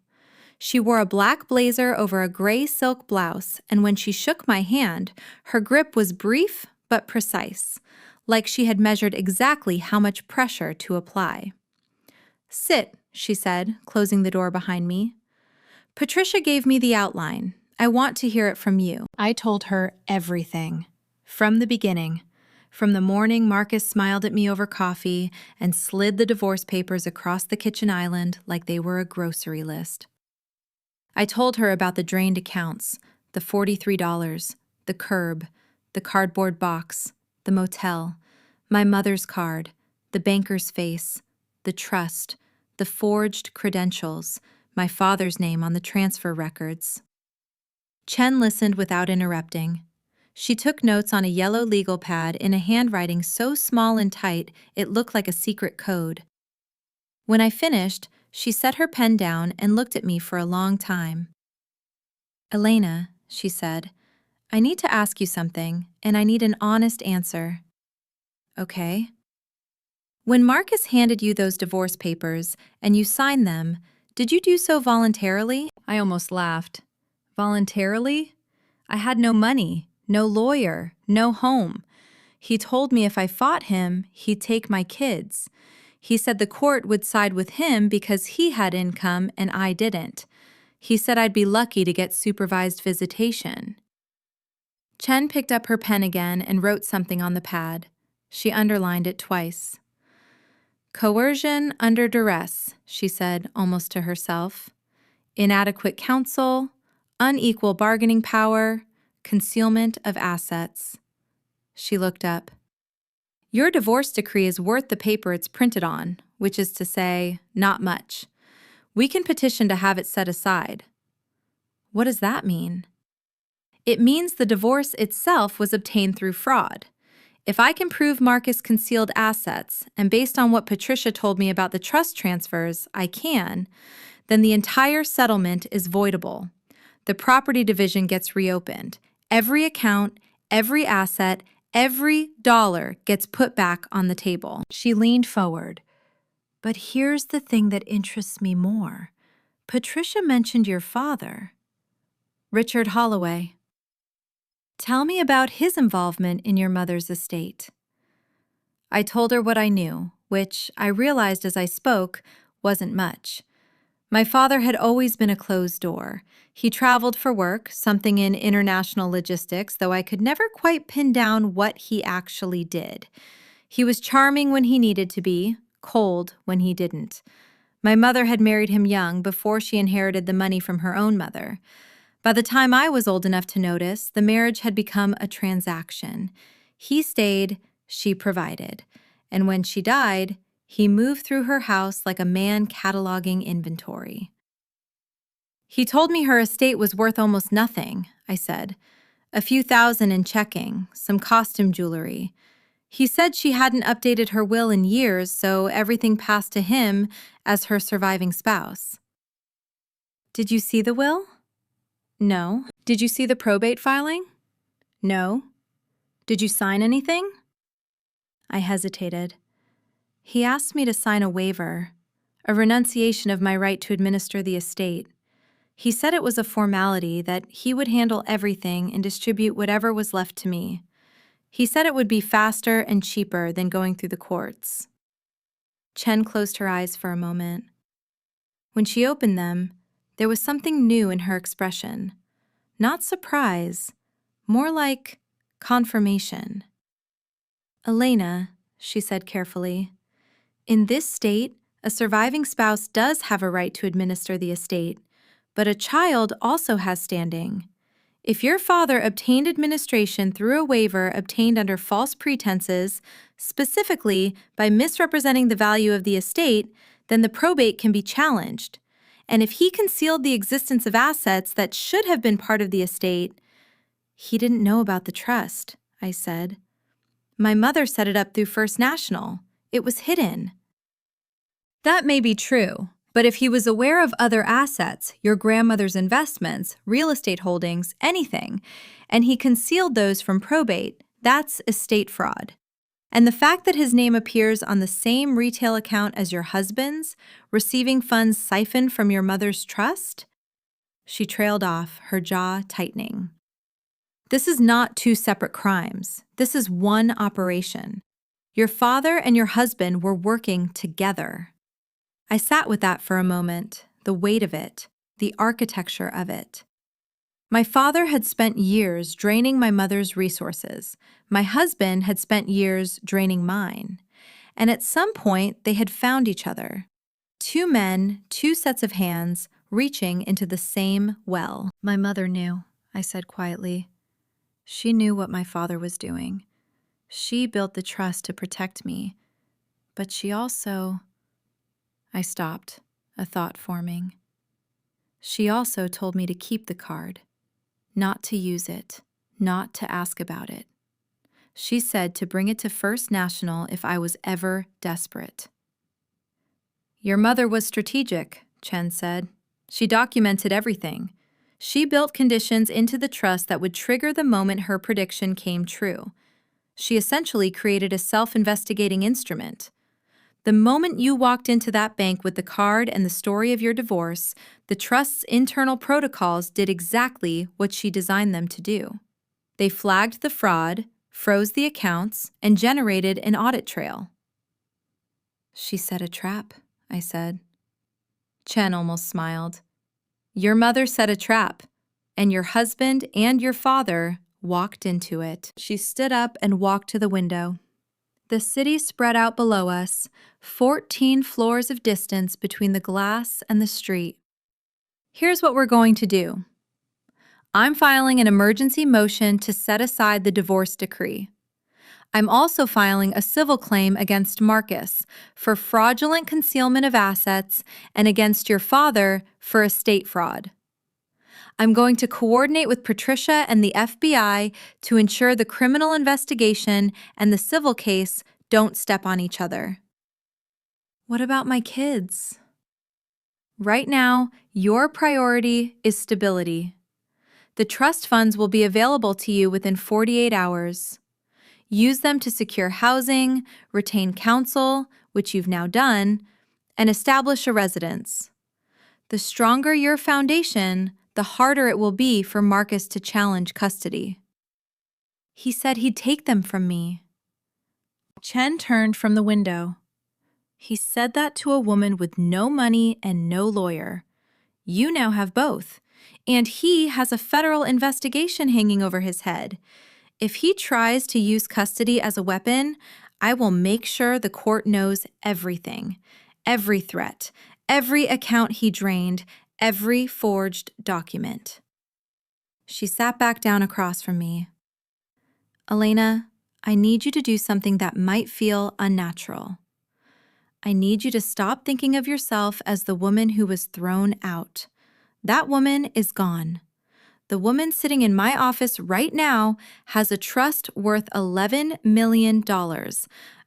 She wore a black blazer over a gray silk blouse, and when she shook my hand, her grip was brief but precise, like she had measured exactly how much pressure to apply. "Sit," she said, closing the door behind me. "Patricia gave me the outline. I want to hear it from you." I told her everything. From the beginning. From the morning Marcus smiled at me over coffee and slid the divorce papers across the kitchen island like they were a grocery list. I told her about the drained accounts, the $43, the curb, the cardboard box, the motel, my mother's card, the banker's face, the trust, the forged credentials, my father's name on the transfer records. Chen listened without interrupting. She took notes on a yellow legal pad in a handwriting so small and tight it looked like a secret code. When I finished, she set her pen down and looked at me for a long time. "Elena," she said, "I need to ask you something, and I need an honest answer." "Okay." "When Marcus handed you those divorce papers and you signed them, did you do so voluntarily?" I almost laughed. Voluntarily? I had no money. No lawyer, no home. He told me if I fought him, he'd take my kids. He said the court would side with him because he had income and I didn't. He said I'd be lucky to get supervised visitation. Chen picked up her pen again and wrote something on the pad. She underlined it twice. "Coercion under duress," she said, almost to herself. "Inadequate counsel, unequal bargaining power, concealment of assets." She looked up. "Your divorce decree is worth the paper it's printed on, which is to say, not much. We can petition to have it set aside." "What does that mean?" "It means the divorce itself was obtained through fraud. If I can prove Marcus concealed assets, and based on what Patricia told me about the trust transfers, I can, then the entire settlement is voidable. The property division gets reopened. Every account, every asset, every dollar gets put back on the table." She leaned forward. "But here's the thing that interests me more. Patricia mentioned your father." "Richard Holloway." "Tell me about his involvement in your mother's estate." I told her what I knew, which I realized as I spoke wasn't much. My father had always been a closed door. He traveled for work, something in international logistics, though I could never quite pin down what he actually did. He was charming when he needed to be, cold when he didn't. My mother had married him young, before she inherited the money from her own mother. By the time I was old enough to notice, the marriage had become a transaction. He stayed, she provided. And when she died, he moved through her house like a man cataloging inventory. "He told me her estate was worth almost nothing," I said. "A few thousand in checking, some costume jewelry. He said she hadn't updated her will in years, so everything passed to him as her surviving spouse." "Did you see the will?" "No." "Did you see the probate filing?" "No." "Did you sign anything?" I hesitated. "He asked me to sign a waiver, a renunciation of my right to administer the estate. He said it was a formality, that he would handle everything and distribute whatever was left to me. He said it would be faster and cheaper than going through the courts." Chen closed her eyes for a moment. When she opened them, there was something new in her expression. Not surprise, more like confirmation. Elena, she said carefully, in this state, a surviving spouse does have a right to administer the estate, but a child also has standing. If your father obtained administration through a waiver obtained under false pretenses, specifically by misrepresenting the value of the estate, then the probate can be challenged. And if he concealed the existence of assets that should have been part of the estate, he didn't know about the trust, I said. My mother set it up through First National. It was hidden. That may be true, but if he was aware of other assets, your grandmother's investments, real estate holdings, anything, and he concealed those from probate, that's estate fraud. And the fact that his name appears on the same retail account as your husband's, receiving funds siphoned from your mother's trust? She trailed off, her jaw tightening. This is not two separate crimes. This is one operation. Your father and your husband were working together. I sat with that for a moment, the weight of it, the architecture of it. My father had spent years draining my mother's resources. My husband had spent years draining mine. And at some point, they had found each other. Two men, two sets of hands, reaching into the same well. My mother knew, I said quietly. She knew what my father was doing. She built the trust to protect me. But she also... I stopped, a thought forming. She also told me to keep the card, not to use it, not to ask about it. She said to bring it to First National if I was ever desperate. Your mother was strategic, Chen said. She documented everything. She built conditions into the trust that would trigger the moment her prediction came true. She essentially created a self-investigating instrument. The moment you walked into that bank with the card and the story of your divorce, the trust's internal protocols did exactly what she designed them to do. They flagged the fraud, froze the accounts, and generated an audit trail. She set a trap, I said. Chen almost smiled. Your mother set a trap, and your husband and your father walked into it. She stood up and walked to the window. The city spread out below us, 14 floors of distance between the glass and the street. Here's what we're going to do. I'm filing an emergency motion to set aside the divorce decree. I'm also filing a civil claim against Marcus for fraudulent concealment of assets and against your father for estate fraud. I'm going to coordinate with Patricia and the FBI to ensure the criminal investigation and the civil case don't step on each other. What about my kids? Right now, your priority is stability. The trust funds will be available to you within 48 hours. Use them to secure housing, retain counsel, which you've now done, and establish a residence. The stronger your foundation, the harder it will be for Marcus to challenge custody. He said he'd take them from me. Chen turned from the window. He said that to a woman with no money and no lawyer. You now have both, and he has a federal investigation hanging over his head. If he tries to use custody as a weapon, I will make sure the court knows everything, every threat, every account he drained, every forged document. She sat back down across from me. Elena, I need you to do something that might feel unnatural. I need you to stop thinking of yourself as the woman who was thrown out. That woman is gone. The woman sitting in my office right now has a trust worth $11 million,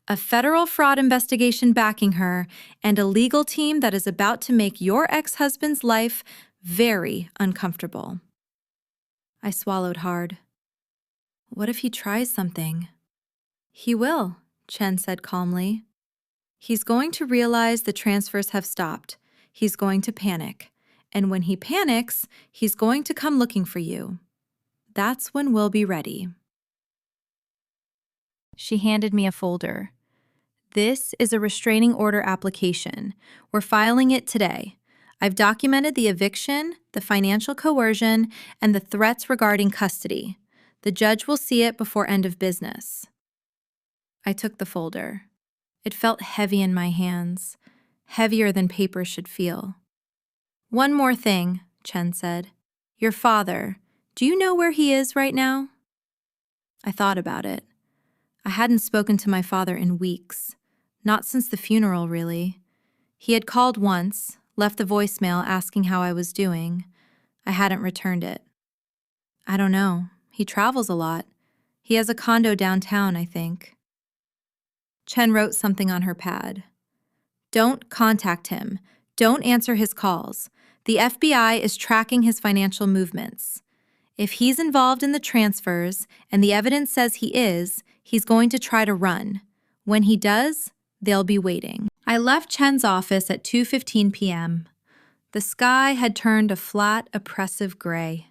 a federal fraud investigation backing her, and a legal team that is about to make your ex-husband's life very uncomfortable. I swallowed hard. What if he tries something? He will, Chen said calmly. He's going to realize the transfers have stopped. He's going to panic. And when he panics, he's going to come looking for you. That's when we'll be ready. She handed me a folder. This is a restraining order application. We're filing it today. I've documented the eviction, the financial coercion, and the threats regarding custody. The judge will see it before end of business. I took the folder. It felt heavy in my hands, heavier than paper should feel. One more thing, Chen said. Your father, do you know where he is right now? I thought about it. I hadn't spoken to my father in weeks. Not since the funeral, really. He had called once, left the voicemail asking how I was doing. I hadn't returned it. I don't know. He travels a lot. He has a condo downtown, I think. Chen wrote something on her pad. Don't contact him. Don't answer his calls. The FBI is tracking his financial movements. If he's involved in the transfers, and the evidence says he is, he's going to try to run. When he does, they'll be waiting. I left Chen's office at 2:15 p.m. The sky had turned a flat, oppressive gray.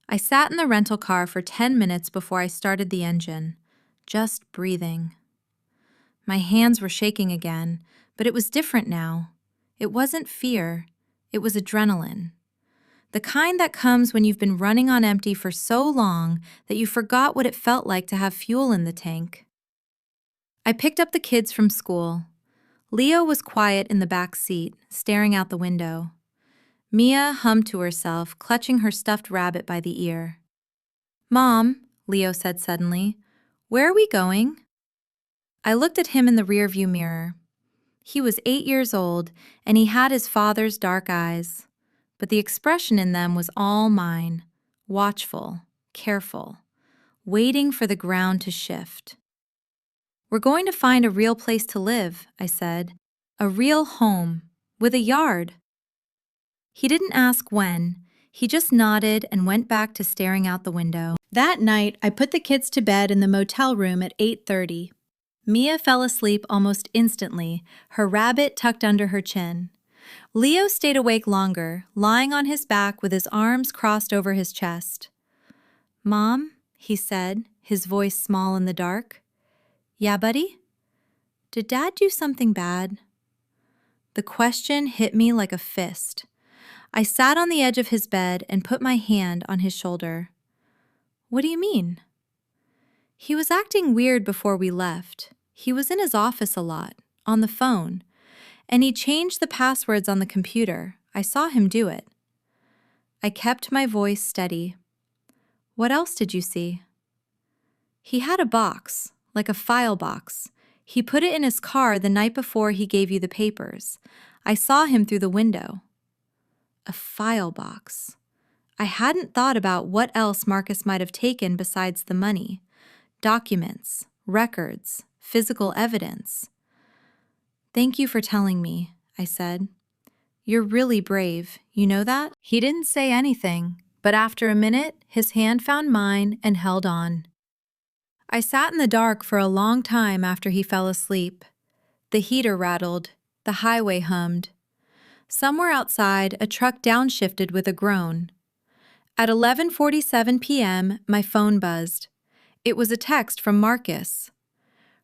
I sat in the rental car for 10 minutes before I started the engine, just breathing. My hands were shaking again, but it was different now. It wasn't fear, it was adrenaline. The kind that comes when you've been running on empty for so long that you forgot what it felt like to have fuel in the tank. I picked up the kids from school. Leo was quiet in the back seat, staring out the window. Mia hummed to herself, clutching her stuffed rabbit by the ear. Mom, Leo said suddenly, where are we going? I looked at him in the rearview mirror. He was 8 years old, and he had his father's dark eyes. But the expression in them was all mine, watchful, careful, waiting for the ground to shift. We're going to find a real place to live, I said. A real home, with a yard. He didn't ask when. He just nodded and went back to staring out the window. That night, I put the kids to bed in the motel room at 8:30. Mia fell asleep almost instantly, her rabbit tucked under her chin. Leo stayed awake longer, lying on his back with his arms crossed over his chest. Mom, he said, his voice small in the dark. Yeah, buddy? Did Dad do something bad? The question hit me like a fist. I sat on the edge of his bed and put my hand on his shoulder. What do you mean? He was acting weird before we left. He was in his office a lot, on the phone, and he changed the passwords on the computer. I saw him do it. I kept my voice steady. What else did you see? He had a box, like a file box. He put it in his car the night before he gave you the papers. I saw him through the window. A file box. I hadn't thought about what else Marcus might have taken besides the money. Documents, records, physical evidence. Thank you for telling me, I said. You're really brave, you know that? He didn't say anything, but after a minute, his hand found mine and held on. I sat in the dark for a long time after he fell asleep. The heater rattled, the highway hummed. Somewhere outside, a truck downshifted with a groan. At 11:47 p.m., my phone buzzed. It was a text from Marcus.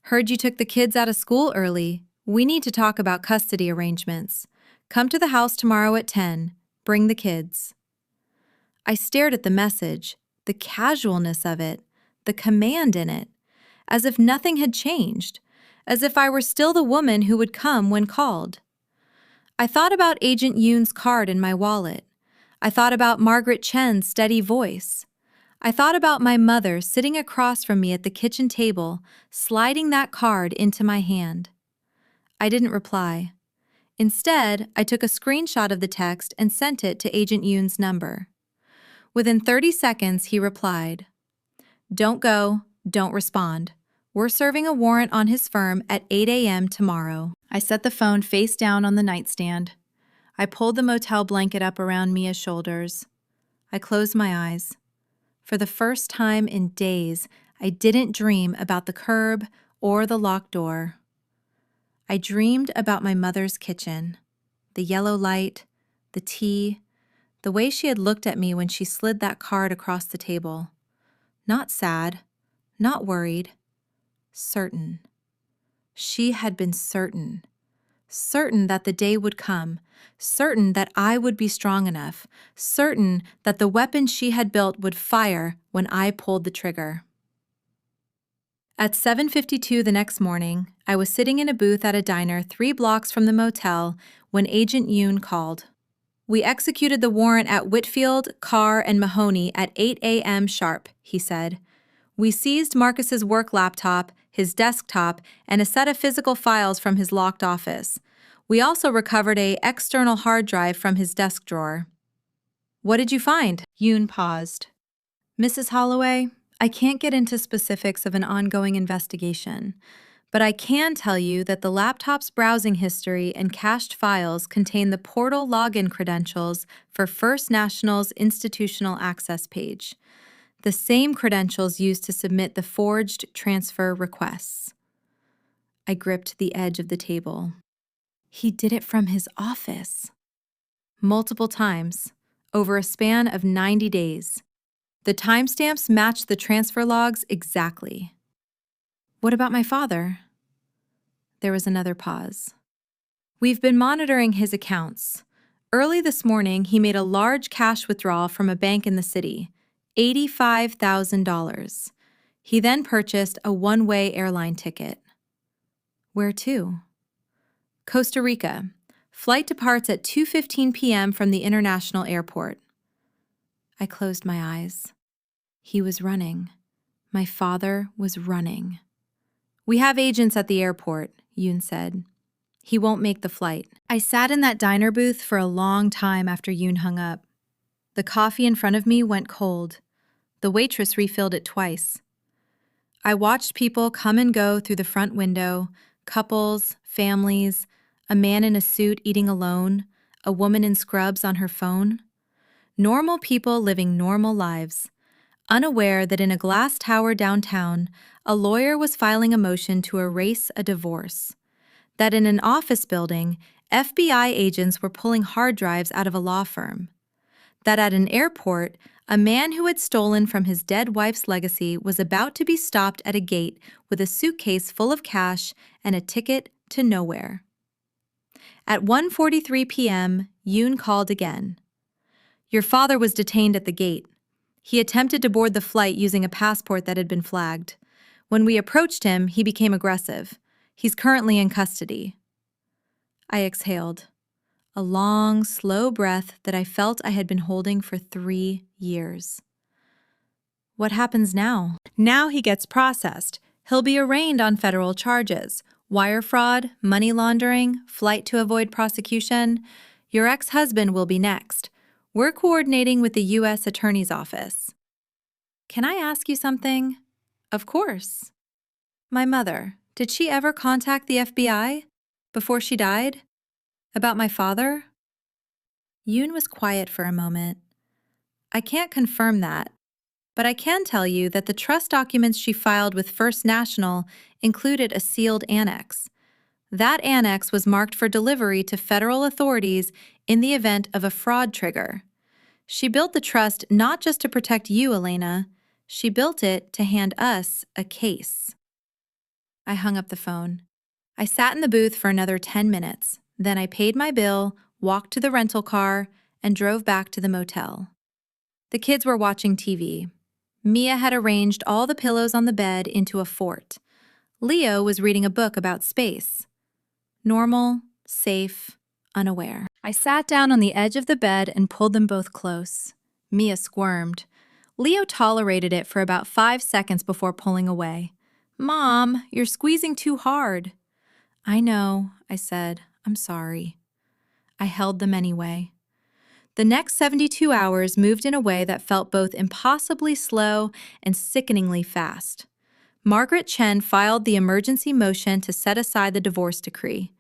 Heard you took the kids out of school early. We need to talk about custody arrangements. Come to the house tomorrow at 10. Bring the kids. I stared at the message, the casualness of it, the command in it, as if nothing had changed, as if I were still the woman who would come when called. I thought about Agent Yoon's card in my wallet. I thought about Margaret Chen's steady voice. I thought about my mother sitting across from me at the kitchen table, sliding that card into my hand. I didn't reply. Instead, I took a screenshot of the text and sent it to Agent Yoon's number. Within 30 seconds, he replied, Don't go, don't respond. We're serving a warrant on his firm at 8 a.m. tomorrow. I set the phone face down on the nightstand. I pulled the motel blanket up around Mia's shoulders. I closed my eyes. For the first time in days, I didn't dream about the curb or the locked door. I dreamed about my mother's kitchen, the yellow light, the tea, the way she had looked at me when she slid that card across the table. Not sad, not worried, certain. She had been certain. Certain that the day would come, certain that I would be strong enough, certain that the weapon she had built would fire when I pulled the trigger. At 7:52 the next morning, I was sitting in a booth at a diner 3 blocks from the motel when Agent Yoon called. "We executed the warrant at Whitfield, Carr, and Mahoney at 8 a.m. sharp," he said. "We seized Marcus's work laptop, his desktop, and a set of physical files from his locked office. We also recovered an external hard drive from his desk drawer." "What did you find?" Yoon paused. "Mrs. Holloway, I can't get into specifics of an ongoing investigation, but I can tell you that the laptop's browsing history and cached files contain the portal login credentials for First National's institutional access page, the same credentials used to submit the forged transfer requests." I gripped the edge of the table. He did it from his office. Multiple times, over a span of 90 days. The timestamps matched the transfer logs exactly. "What about my father?" There was another pause. "We've been monitoring his accounts. Early this morning, he made a large cash withdrawal from a bank in the city, $85,000. He then purchased a one-way airline ticket." "Where to?" "Costa Rica. Flight departs at 2:15 p.m. from the international airport." I closed my eyes. He was running. My father was running. "We have agents at the airport," Yoon said. "He won't make the flight." I sat in that diner booth for a long time after Yoon hung up. The coffee in front of me went cold. The waitress refilled it twice. I watched people come and go through the front window, couples, families, a man in a suit eating alone, a woman in scrubs on her phone. Normal people living normal lives, unaware that in a glass tower downtown, a lawyer was filing a motion to erase a divorce. That in an office building, FBI agents were pulling hard drives out of a law firm. That at an airport, a man who had stolen from his dead wife's legacy was about to be stopped at a gate with a suitcase full of cash and a ticket to nowhere. At 1:43 p.m., Yoon called again. "Your father was detained at the gate. He attempted to board the flight using a passport that had been flagged. When we approached him, he became aggressive. He's currently in custody." I exhaled, a long, slow breath that I felt I had been holding for 3 years. "What happens now?" "Now he gets processed. He'll be arraigned on federal charges: wire fraud, money laundering, flight to avoid prosecution. Your ex-husband will be next. We're coordinating with the U.S. Attorney's Office." "Can I ask you something?" "Of course." "My mother, did she ever contact the FBI? Before she died? About my father?" Yoon was quiet for a moment. "I can't confirm that, but I can tell you that the trust documents she filed with First National included a sealed annex. That annex was marked for delivery to federal authorities in the event of a fraud trigger. She built the trust not just to protect you, Elena. She built it to hand us a case." I hung up the phone. I sat in the booth for another 10 minutes. Then I paid my bill, walked to the rental car, and drove back to the motel. The kids were watching TV. Mia had arranged all the pillows on the bed into a fort. Leo was reading a book about space. Normal, safe, unaware. I sat down on the edge of the bed and pulled them both close. Mia squirmed. Leo tolerated it for about 5 seconds before pulling away. "Mom, you're squeezing too hard." "I know," I said. "I'm sorry." I held them anyway. The next 72 hours moved in a way that felt both impossibly slow and sickeningly fast. Margaret Chen filed the emergency motion to set aside the divorce decree.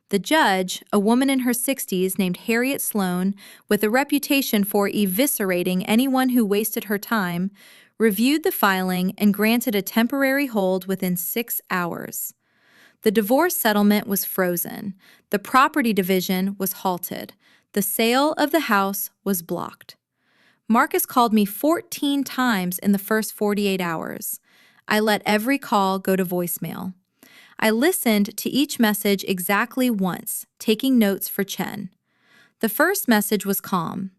The judge, a woman in her 60s named Harriet Sloan, with a reputation for eviscerating anyone who wasted her time, reviewed the filing and granted a temporary hold within 6 hours. The divorce settlement was frozen. The property division was halted. The sale of the house was blocked. Marcus called me 14 times in the first 48 hours. I let every call go to voicemail. I listened to each message exactly once, taking notes for Chen. The first message was calm.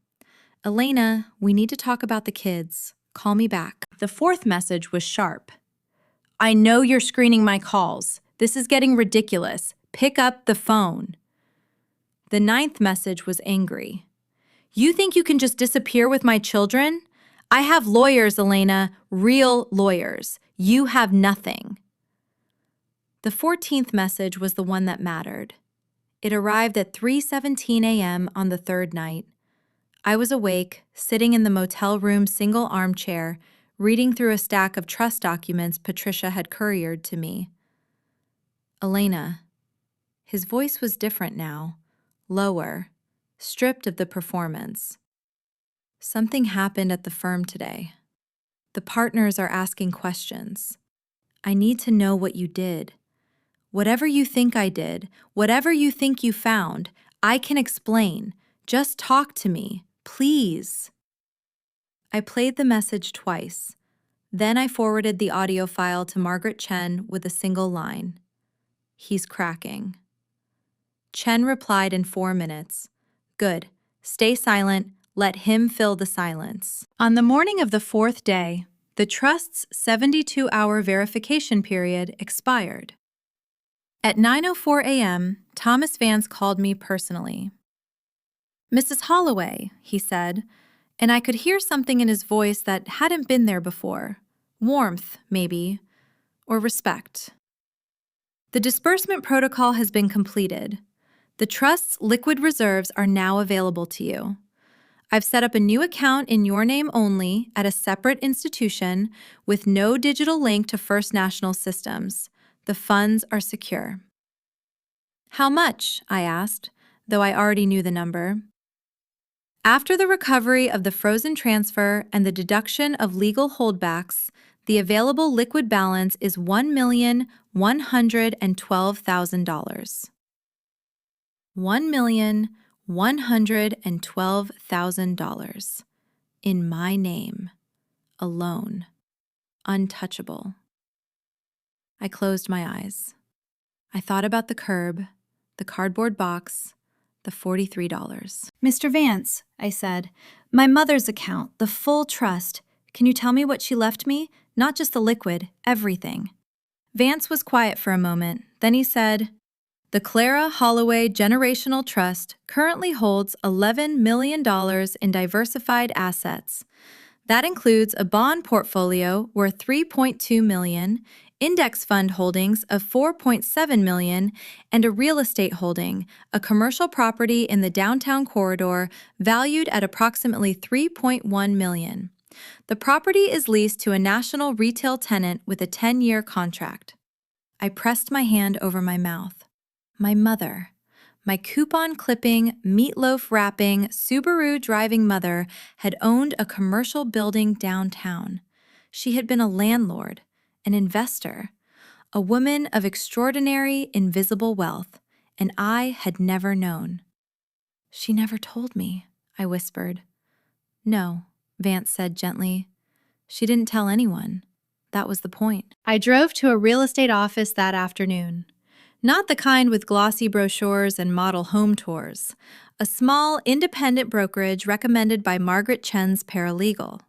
Elena, we need to talk about the kids. Call me back. The fourth message was sharp. I know you're screening my calls. This is getting ridiculous. Pick up the phone. The ninth message was angry. You think you can just disappear with my children? I have lawyers, Elena, real lawyers. You have nothing. The 14th message was the one that mattered. It arrived at 3:17 a.m. on the third night. I was awake, sitting in the motel room single armchair, reading through a stack of trust documents Patricia had couriered to me. Elena. His voice was different now, lower, stripped of the performance. Something happened at the firm today. The partners are asking questions. I need to know what you did. Whatever you think I did, whatever you think you found, I can explain. Just talk to me, please. I played the message twice. Then I forwarded the audio file to Margaret Chen with a single line. He's cracking. Chen replied in 4 minutes. Good. Stay silent. Let him fill the silence. On the morning of the fourth day, the trust's 72-hour verification period expired. At 9:04 a.m., Thomas Vance called me personally. Mrs. Holloway, he said, and I could hear something in his voice that hadn't been there before. Warmth, maybe, or respect. The disbursement protocol has been completed. The trust's liquid reserves are now available to you. I've set up a new account in your name only at a separate institution with no digital link to First National systems. The funds are secure. How much? I asked, though I already knew the number. After the recovery of the frozen transfer and the deduction of legal holdbacks, the available liquid balance is $1,112,000. $1,112,000. In my name. Alone. Untouchable. I closed my eyes. I thought about the curb, the cardboard box, the $43. Mr. Vance, I said, my mother's account, the full trust. Can you tell me what she left me? Not just the liquid, everything. Vance was quiet for a moment. Then he said, the Clara Holloway Generational Trust currently holds $11 million in diversified assets. That includes a bond portfolio worth $3.2 million, index fund holdings of $4.7 million, and a real estate holding, a commercial property in the downtown corridor valued at approximately $3.1 million. The property is leased to a national retail tenant with a 10-year contract. I pressed my hand over my mouth. My mother. My coupon-clipping, meatloaf-wrapping, Subaru-driving mother had owned a commercial building downtown. She had been a landlord, an investor, a woman of extraordinary, invisible wealth, and I had never known. She never told me, I whispered. No, Vance said gently. She didn't tell anyone. That was the point. I drove to a real estate office that afternoon. Not the kind with glossy brochures and model home tours. A small, independent brokerage recommended by Margaret Chen's paralegal.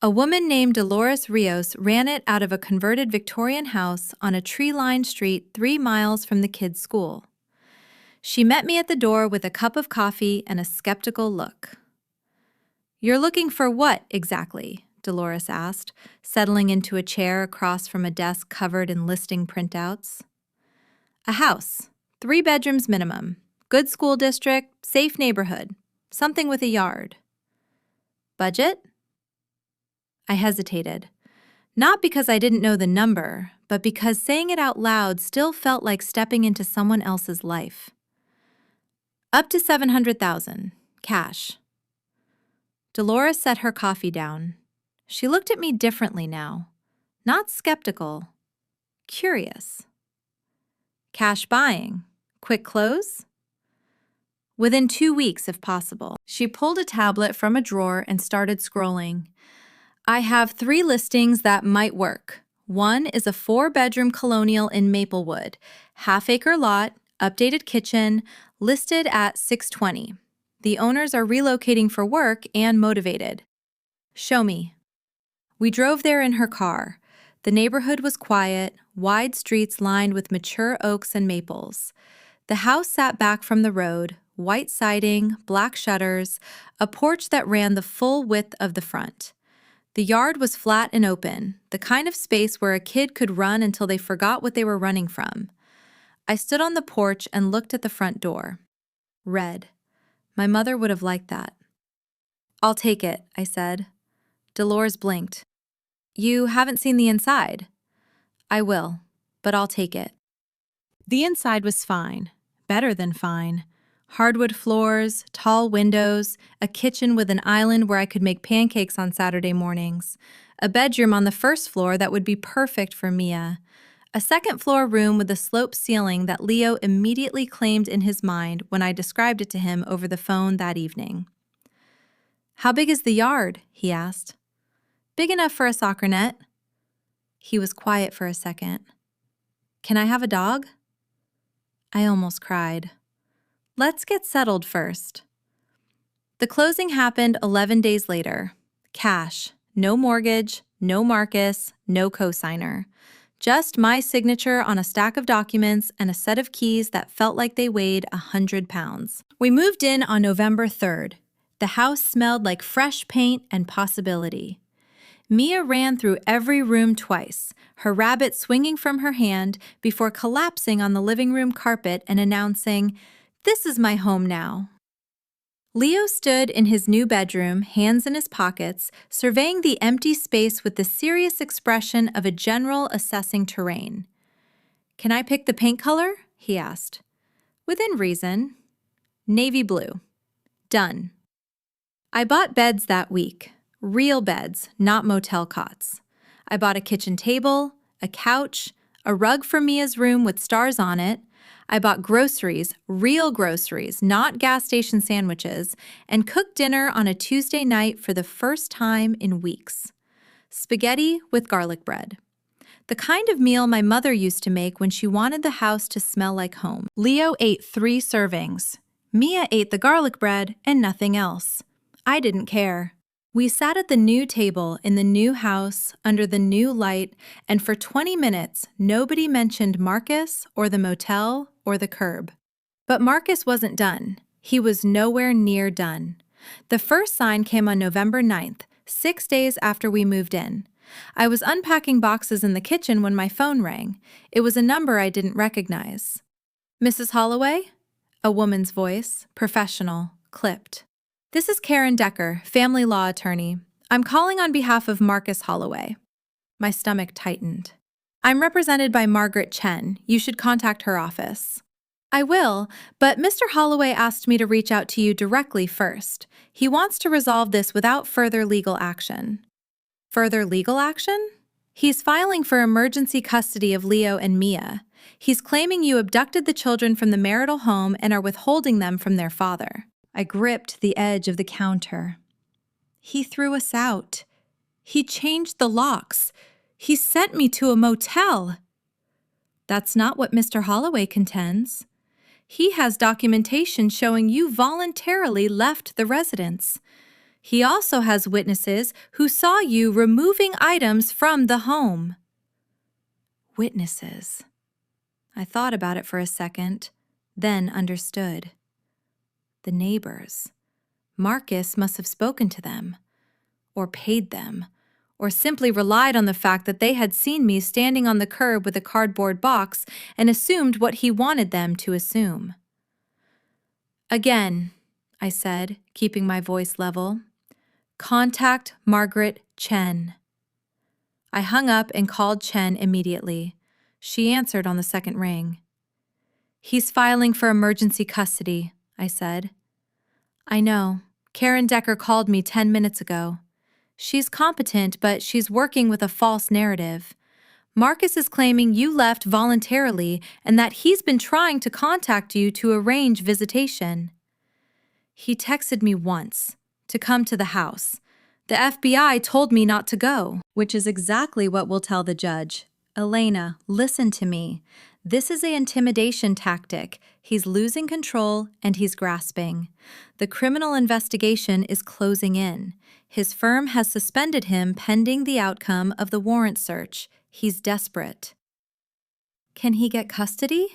A woman named Dolores Rios ran it out of a converted Victorian house on a tree-lined street 3 miles from the kids' school. She met me at the door with a cup of coffee and a skeptical look. You're looking for what, exactly? Dolores asked, settling into a chair across from a desk covered in listing printouts. A house, 3 bedrooms minimum, good school district, safe neighborhood, something with a yard. Budget? I hesitated, not because I didn't know the number, but because saying it out loud still felt like stepping into someone else's life. Up to $700,000, cash. Dolores set her coffee down. She looked at me differently now, not skeptical, curious. Cash buying. Quick close? Within 2 weeks, if possible. She pulled a tablet from a drawer and started scrolling. I have 3 listings that might work. One is a 4-bedroom colonial in Maplewood, half-acre lot, updated kitchen, listed at $620. The owners are relocating for work and motivated. Show me. We drove there in her car. The neighborhood was quiet, wide streets lined with mature oaks and maples. The house sat back from the road, white siding, black shutters, a porch that ran the full width of the front. The yard was flat and open, the kind of space where a kid could run until they forgot what they were running from. I stood on the porch and looked at the front door. Red. My mother would have liked that. "I'll take it," I said. Dolores blinked. "You haven't seen the inside." "I will, but I'll take it." The inside was fine, better than fine. Hardwood floors, tall windows, a kitchen with an island where I could make pancakes on Saturday mornings, a bedroom on the first floor that would be perfect for Mia, a second-floor room with a sloped ceiling that Leo immediately claimed in his mind when I described it to him over the phone that evening. "How big is the yard?" he asked. "Big enough for a soccer net." He was quiet for a second. "Can I have a dog?" I almost cried. "Let's get settled first." The closing happened 11 days later. Cash, no mortgage, no Marcus, no cosigner. Just my signature on a stack of documents and a set of keys that felt like they weighed 100 pounds. We moved in on November 3rd. The house smelled like fresh paint and possibility. Mia ran through every room twice, her rabbit swinging from her hand before collapsing on the living room carpet and announcing, "This is my home now." Leo stood in his new bedroom, hands in his pockets, surveying the empty space with the serious expression of a general assessing terrain. "Can I pick the paint color?" he asked. "Within reason." "Navy blue." "Done." I bought beds that week. Real beds, not motel cots. I bought a kitchen table, a couch, a rug for Mia's room with stars on it. I bought groceries, real groceries, not gas station sandwiches, and cooked dinner on a Tuesday night for the first time in weeks. Spaghetti with garlic bread. The kind of meal my mother used to make when she wanted the house to smell like home. Leo ate 3 servings. Mia ate the garlic bread and nothing else. I didn't care. We sat at the new table in the new house, under the new light, and for 20 minutes, nobody mentioned Marcus or the motel or the curb. But Marcus wasn't done. He was nowhere near done. The first sign came on November 9th, 6 days after we moved in. I was unpacking boxes in the kitchen when my phone rang. It was a number I didn't recognize. "Mrs. Holloway?" A woman's voice, professional, clipped. "This is Karen Decker, family law attorney. I'm calling on behalf of Marcus Holloway." My stomach tightened. "I'm represented by Margaret Chen. You should contact her office." "I will, but Mr. Holloway asked me to reach out to you directly first. He wants to resolve this without further legal action." "Further legal action?" "He's filing for emergency custody of Leo and Mia. He's claiming you abducted the children from the marital home and are withholding them from their father." I gripped the edge of the counter. "He threw us out. He changed the locks. He sent me to a motel." "That's not what Mr. Holloway contends. He has documentation showing you voluntarily left the residence. He also has witnesses who saw you removing items from the home." Witnesses. I thought about it for a second, then understood. The neighbors. Marcus must have spoken to them, or paid them, or simply relied on the fact that they had seen me standing on the curb with a cardboard box and assumed what he wanted them to assume. "Again," I said, keeping my voice level, "contact Margaret Chen." I hung up and called Chen immediately. She answered on the second ring. "He's filing for emergency custody," I said. "I know. Karen Decker called me 10 minutes ago. She's competent, but she's working with a false narrative. Marcus is claiming you left voluntarily and that he's been trying to contact you to arrange visitation. He texted me once to come to the house. The FBI told me not to go, which is exactly what we'll tell the judge. Elena, listen to me. This is an intimidation tactic. He's losing control and he's grasping. The criminal investigation is closing in. His firm has suspended him pending the outcome of the warrant search. He's desperate. Can he get custody?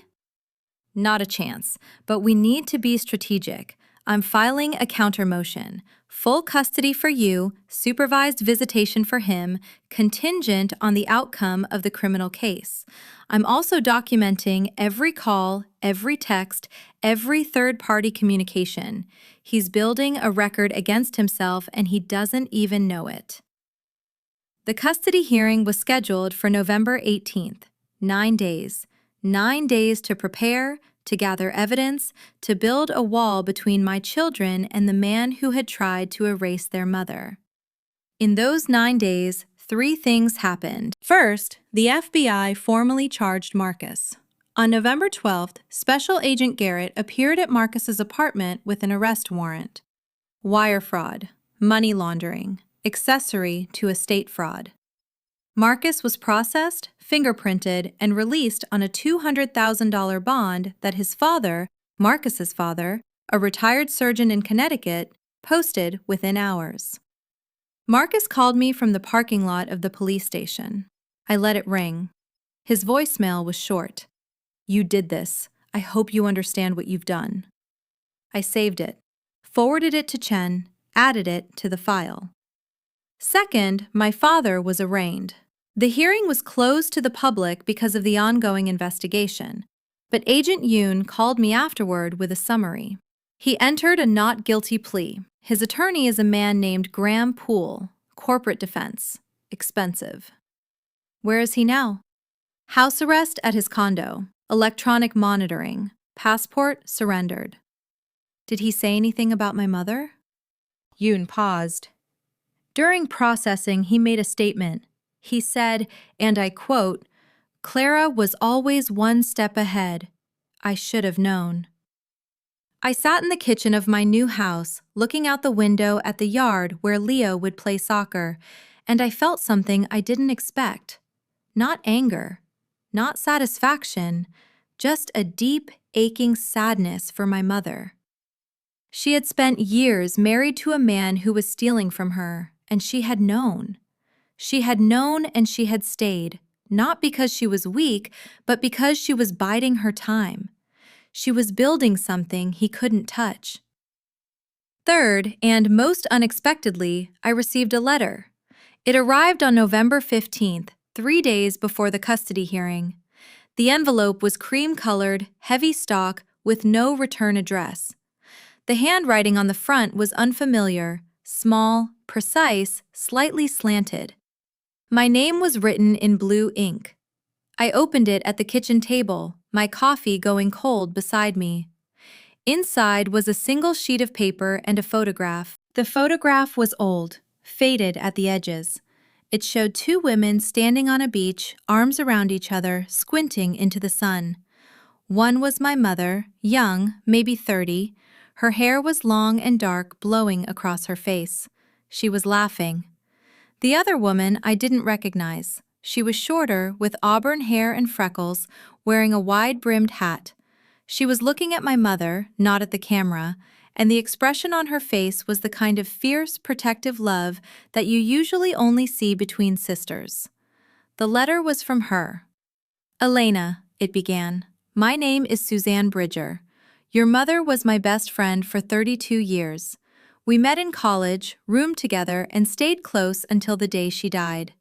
Not a chance, but we need to be strategic. I'm filing a counter motion. Full custody for you, supervised visitation for him, contingent on the outcome of the criminal case. I'm also documenting every call, every text, every third-party communication. He's building a record against himself and he doesn't even know it. The custody hearing was scheduled for November 18th. 9 days. 9 days to prepare, to gather evidence, to build a wall between my children and the man who had tried to erase their mother. In those 9 days, 3 things happened. First, the FBI formally charged Marcus. On November 12th, Special Agent Garrett appeared at Marcus's apartment with an arrest warrant. Wire fraud, money laundering, accessory to estate fraud. Marcus was processed, fingerprinted, and released on a $200,000 bond that his father, Marcus's father, a retired surgeon in Connecticut, posted within hours. Marcus called me from the parking lot of the police station. I let it ring. His voicemail was short. "You did this. I hope you understand what you've done." I saved it, forwarded it to Chen, added it to the file. Second, my father was arraigned. The hearing was closed to the public because of the ongoing investigation, but Agent Yoon called me afterward with a summary. He entered a not guilty plea. His attorney is a man named Graham Poole, corporate defense, expensive. Where is he now? House arrest at his condo, electronic monitoring, passport surrendered. Did he say anything about my mother? Yoon paused. During processing, he made a statement. He said, and I quote, "Clara was always one step ahead. I should have known." I sat in the kitchen of my new house, looking out the window at the yard where Leo would play soccer, and I felt something I didn't expect. Not anger, not satisfaction, just a deep, aching sadness for my mother. She had spent years married to a man who was stealing from her, and she had known. She had known and she had stayed, not because she was weak, but because she was biding her time. She was building something he couldn't touch. Third, and most unexpectedly, I received a letter. It arrived on November 15th, 3 days before the custody hearing. The envelope was cream-colored, heavy stock, with no return address. The handwriting on the front was unfamiliar, small, precise, slightly slanted. My name was written in blue ink. I opened it at the kitchen table, my coffee going cold beside me. Inside was a single sheet of paper and a photograph. The photograph was old, faded at the edges. It showed 2 women standing on a beach, arms around each other, squinting into the sun. One was my mother, young, maybe 30. Her hair was long and dark, blowing across her face. She was laughing. The other woman I didn't recognize. She was shorter, with auburn hair and freckles, wearing a wide-brimmed hat. She was looking at my mother, not at the camera, and the expression on her face was the kind of fierce, protective love that you usually only see between sisters. The letter was from her. "Elena," it began, "my name is Suzanne Bridger. Your mother was my best friend for 32 years. We met in college, roomed together, and stayed close until the day she died.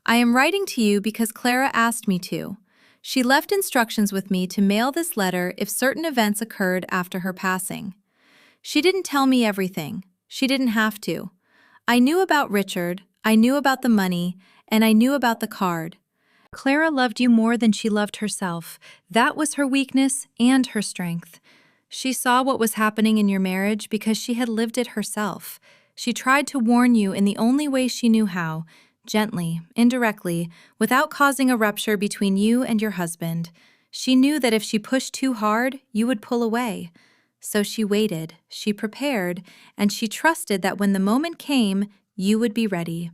I am writing to you because Clara asked me to. She left instructions with me to mail this letter if certain events occurred after her passing. She didn't tell me everything. She didn't have to. I knew about Richard, I knew about the money, and I knew about the card. Clara loved you more than she loved herself. That was her weakness and her strength. She saw what was happening in your marriage because she had lived it herself. She tried to warn you in the only way she knew how, gently, indirectly, without causing a rupture between you and your husband. She knew that if she pushed too hard, you would pull away. So she waited, she prepared, and she trusted that when the moment came, you would be ready.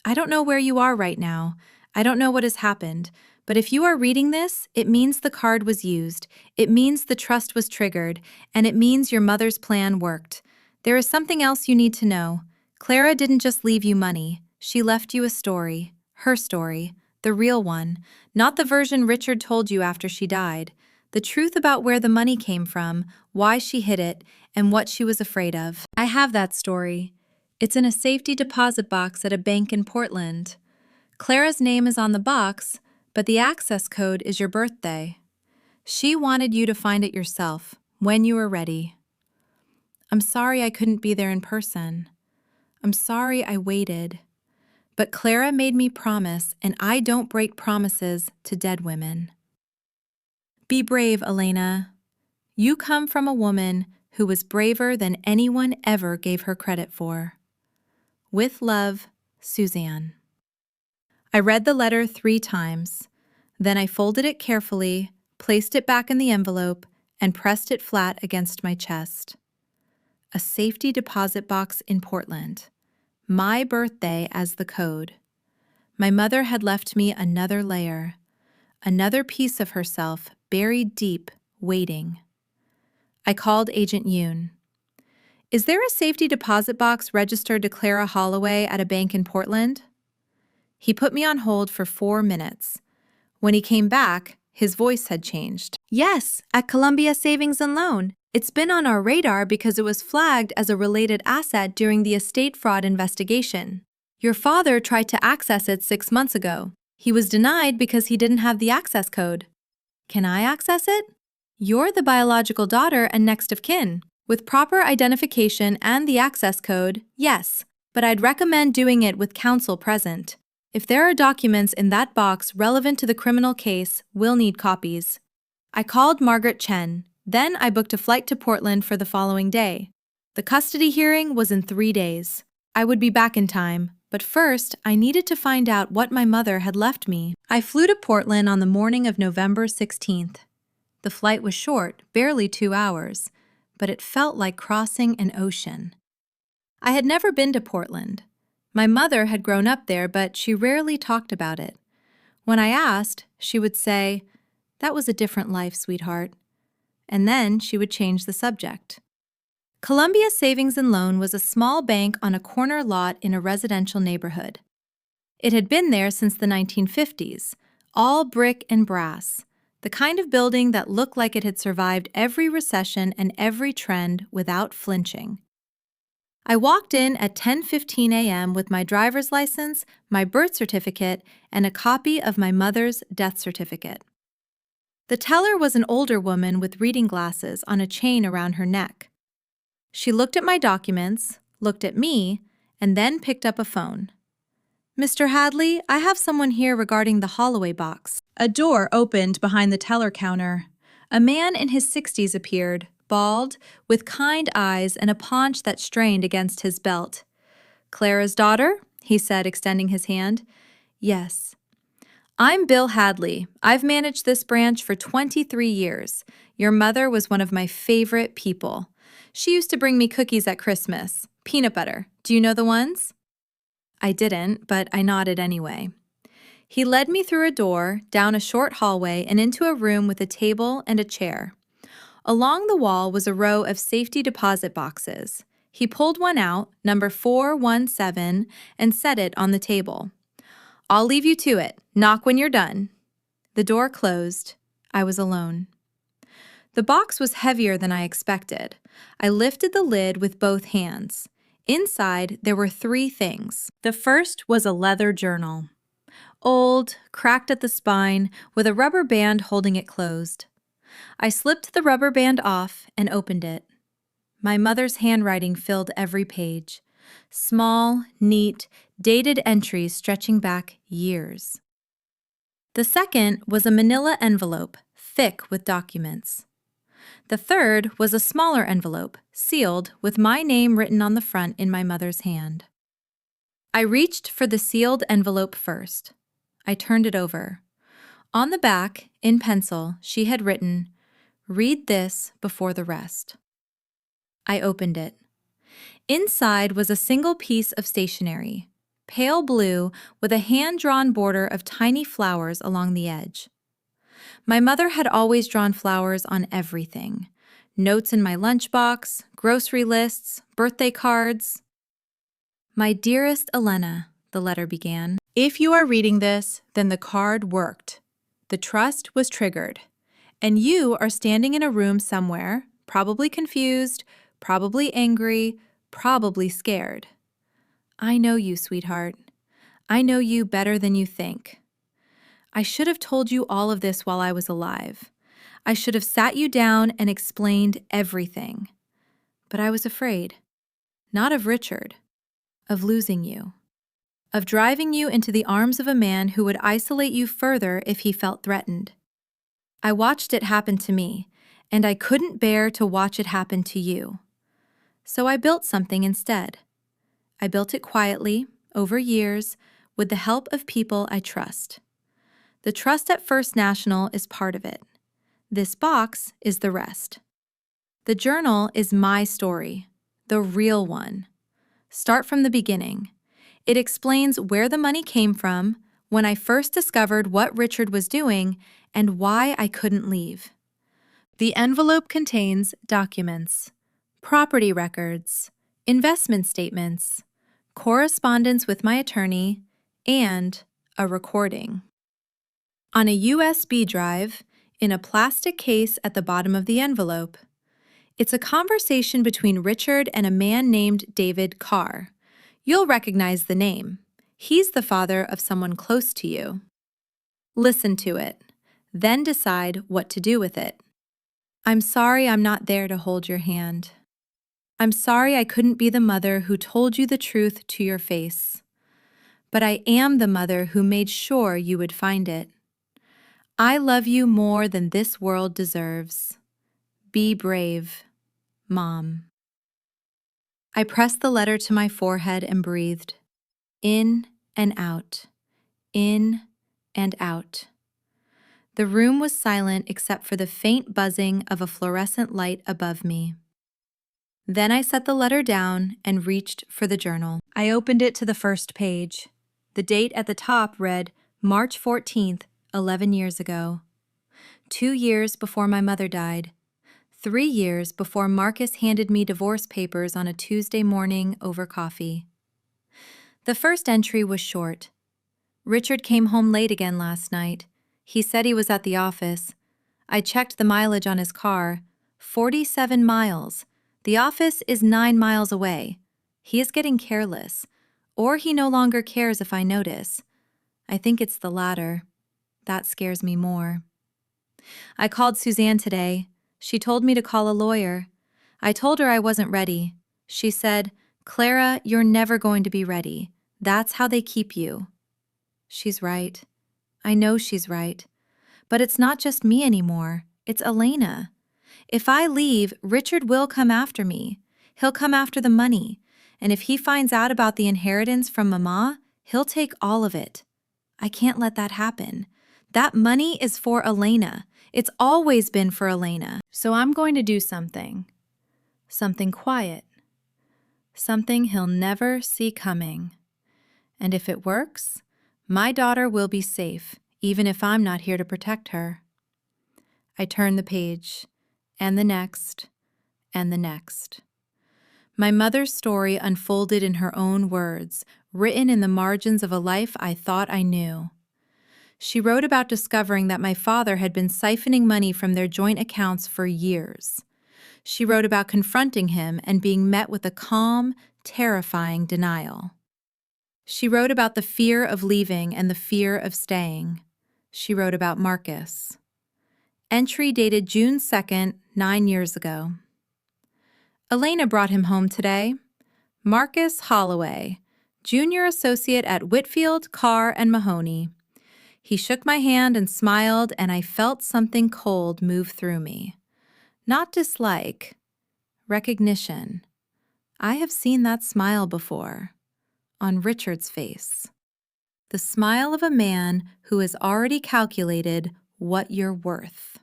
I don't know where you are right now. I don't know what has happened. But if you are reading this, it means the card was used. It means the trust was triggered. And it means your mother's plan worked. There is something else you need to know. Clara didn't just leave you money. She left you a story. Her story. The real one. Not the version Richard told you after she died. The truth about where the money came from, why she hid it, and what she was afraid of. I have that story. It's in a safety deposit box at a bank in Portland. Clara's name is on the box, but the access code is your birthday. She wanted you to find it yourself, when you were ready. I'm sorry I couldn't be there in person. I'm sorry I waited. But Clara made me promise, and I don't break promises to dead women. Be brave, Elena. You come from a woman who was braver than anyone ever gave her credit for. With love, Suzanne. I read the letter 3 times. Then I folded it carefully, placed it back in the envelope, and pressed it flat against my chest. A safety deposit box in Portland. My birthday as the code. My mother had left me another layer, another piece of herself buried deep, waiting. I called Agent Yoon. Is there a safety deposit box registered to Clara Holloway at a bank in Portland? He put me on hold for 4 minutes. When he came back, his voice had changed. Yes, at Columbia Savings and Loan. It's been on our radar because it was flagged as a related asset during the estate fraud investigation. Your father tried to access it 6 months ago. He was denied because he didn't have the access code. Can I access it? You're the biological daughter and next of kin. With proper identification and the access code, yes, but I'd recommend doing it with counsel present. If there are documents in that box relevant to the criminal case, we'll need copies. I called Margaret Chen. Then I booked a flight to Portland for the following day. The custody hearing was in 3 days. I would be back in time, but first I needed to find out what my mother had left me. I flew to Portland on the morning of November 16th. The flight was short, barely 2 hours, but it felt like crossing an ocean. I had never been to Portland. My mother had grown up there, but she rarely talked about it. When I asked, she would say, "That was a different life, sweetheart." And then she would change the subject. Columbia Savings and Loan was a small bank on a corner lot in a residential neighborhood. It had been there since the 1950s, all brick and brass, the kind of building that looked like it had survived every recession and every trend without flinching. I walked in at 10:15 a.m. with my driver's license, my birth certificate, and a copy of my mother's death certificate. The teller was an older woman with reading glasses on a chain around her neck. She looked at my documents, looked at me, and then picked up a phone. "Mr. Hadley, I have someone here regarding the Holloway box." A door opened behind the teller counter. A man in his 60s appeared, bald, with kind eyes and a paunch that strained against his belt. "Clara's daughter?" he said, extending his hand. "Yes." "I'm Bill Hadley. I've managed this branch for 23 years. Your mother was one of my favorite people. She used to bring me cookies at Christmas. Peanut butter. Do you know the ones?" I didn't, but I nodded anyway. He led me through a door, down a short hallway, and into a room with a table and a chair. Along the wall was a row of safety deposit boxes. He pulled one out, number 417, and set it on the table. "I'll leave you to it. Knock when you're done." The door closed. I was alone. The box was heavier than I expected. I lifted the lid with both hands. Inside, there were 3 things. The first was a leather journal. Old, cracked at the spine, with a rubber band holding it closed. I slipped the rubber band off and opened it. My mother's handwriting filled every page. Small, neat, dated entries stretching back years. The second was a manila envelope, thick with documents. The third was a smaller envelope, sealed, with my name written on the front in my mother's hand. I reached for the sealed envelope first. I turned it over. On the back, in pencil, she had written, "Read this before the rest." I opened it. Inside was a single piece of stationery, pale blue with a hand-drawn border of tiny flowers along the edge. My mother had always drawn flowers on everything. Notes in my lunchbox, grocery lists, birthday cards. "My dearest Elena," the letter began. "If you are reading this, then the card worked. The trust was triggered. And you are standing in a room somewhere, probably confused, probably angry, probably scared. I know you, sweetheart. I know you better than you think. I should have told you all of this while I was alive. I should have sat you down and explained everything. But I was afraid. Not of Richard. Of losing you. Of driving you into the arms of a man who would isolate you further if he felt threatened. I watched it happen to me, and I couldn't bear to watch it happen to you. So I built something instead. I built it quietly, over years, with the help of people I trust. The trust at First National is part of it. This box is the rest. The journal is my story, the real one. Start from the beginning. It explains where the money came from, when I first discovered what Richard was doing, and why I couldn't leave. The envelope contains documents, property records, investment statements, correspondence with my attorney, and a recording. On a USB drive, in a plastic case at the bottom of the envelope, it's a conversation between Richard and a man named David Carr. You'll recognize the name. He's the father of someone close to you. Listen to it, then decide what to do with it. I'm sorry I'm not there to hold your hand. I'm sorry I couldn't be the mother who told you the truth to your face. But I am the mother who made sure you would find it. I love you more than this world deserves. Be brave, Mom. I pressed the letter to my forehead and breathed. In and out. In and out. The room was silent except for the faint buzzing of a fluorescent light above me. Then I set the letter down and reached for the journal. I opened it to the first page. The date at the top read March 14th, 11 years ago. 2 years before my mother died. 3 years before Marcus handed me divorce papers on a Tuesday morning over coffee. The first entry was short. Richard came home late again last night. He said he was at the office. I checked the mileage on his car. 47 miles. The office is 9 miles away. He is getting careless. Or he no longer cares if I notice. I think it's the latter. That scares me more. I called Suzanne today. She told me to call a lawyer. I told her I wasn't ready. She said, "Clara, you're never going to be ready. That's how they keep you." She's right. I know she's right. But it's not just me anymore. It's Elena. If I leave, Richard will come after me. He'll come after the money. And if he finds out about the inheritance from Mama, he'll take all of it. I can't let that happen. That money is for Elena. It's always been for Elena. So I'm going to do something. Something quiet. Something he'll never see coming. And if it works, my daughter will be safe, even if I'm not here to protect her. I turn the page, and the next, and the next. My mother's story unfolded in her own words, written in the margins of a life I thought I knew. She wrote about discovering that my father had been siphoning money from their joint accounts for years. She wrote about confronting him and being met with a calm, terrifying denial. She wrote about the fear of leaving and the fear of staying. She wrote about Marcus. Entry dated June 2nd, 9 years ago. Elena brought him home today. Marcus Holloway, junior associate at Whitfield, Carr, and Mahoney. He shook my hand and smiled, and I felt something cold move through me. Not dislike, recognition. I have seen that smile before, on Richard's face. The smile of a man who has already calculated what you're worth.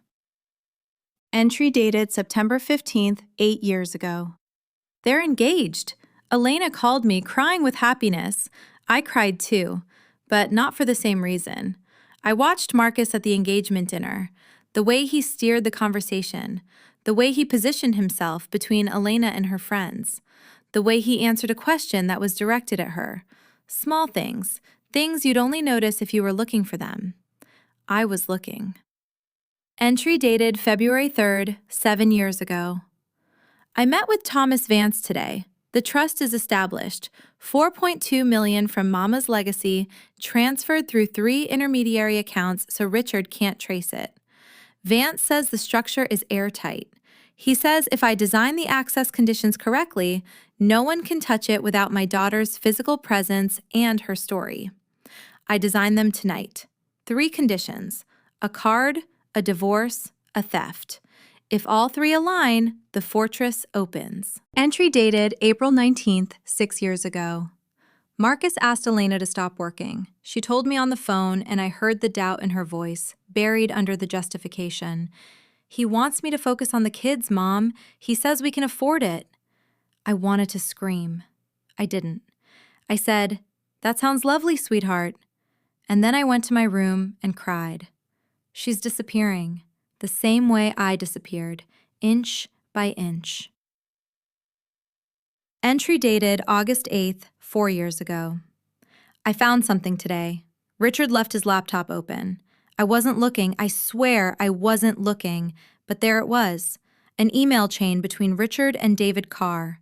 Entry dated September 15th, 8 years ago. They're engaged. Elena called me crying with happiness. I cried too, but not for the same reason. I watched Marcus at the engagement dinner. The way he steered the conversation, the way he positioned himself between Elena and her friends, the way he answered a question that was directed at her. Small things, things you'd only notice if you were looking for them. I was looking. Entry dated February 3rd, 7 years ago. I met with Thomas Vance today. The trust is established. $4.2 million from Mama's legacy transferred through 3 intermediary accounts so Richard can't trace it. Vance says the structure is airtight. He says if I design the access conditions correctly, no one can touch it without my daughter's physical presence and her story. I designed them tonight. 3 conditions: a card, a divorce, a theft. If all 3 align, the fortress opens. Entry dated April 19th, 6 years ago. Marcus asked Elena to stop working. She told me on the phone, and I heard the doubt in her voice, buried under the justification. He wants me to focus on the kids, Mom. He says we can afford it. I wanted to scream. I didn't. I said, "That sounds lovely, sweetheart." And then I went to my room and cried. She's disappearing, the same way I disappeared, inch by inch. Entry dated August 8th, 4 years ago. I found something today. Richard left his laptop open. I wasn't looking, I swear I wasn't looking, but there it was, an email chain between Richard and David Carr.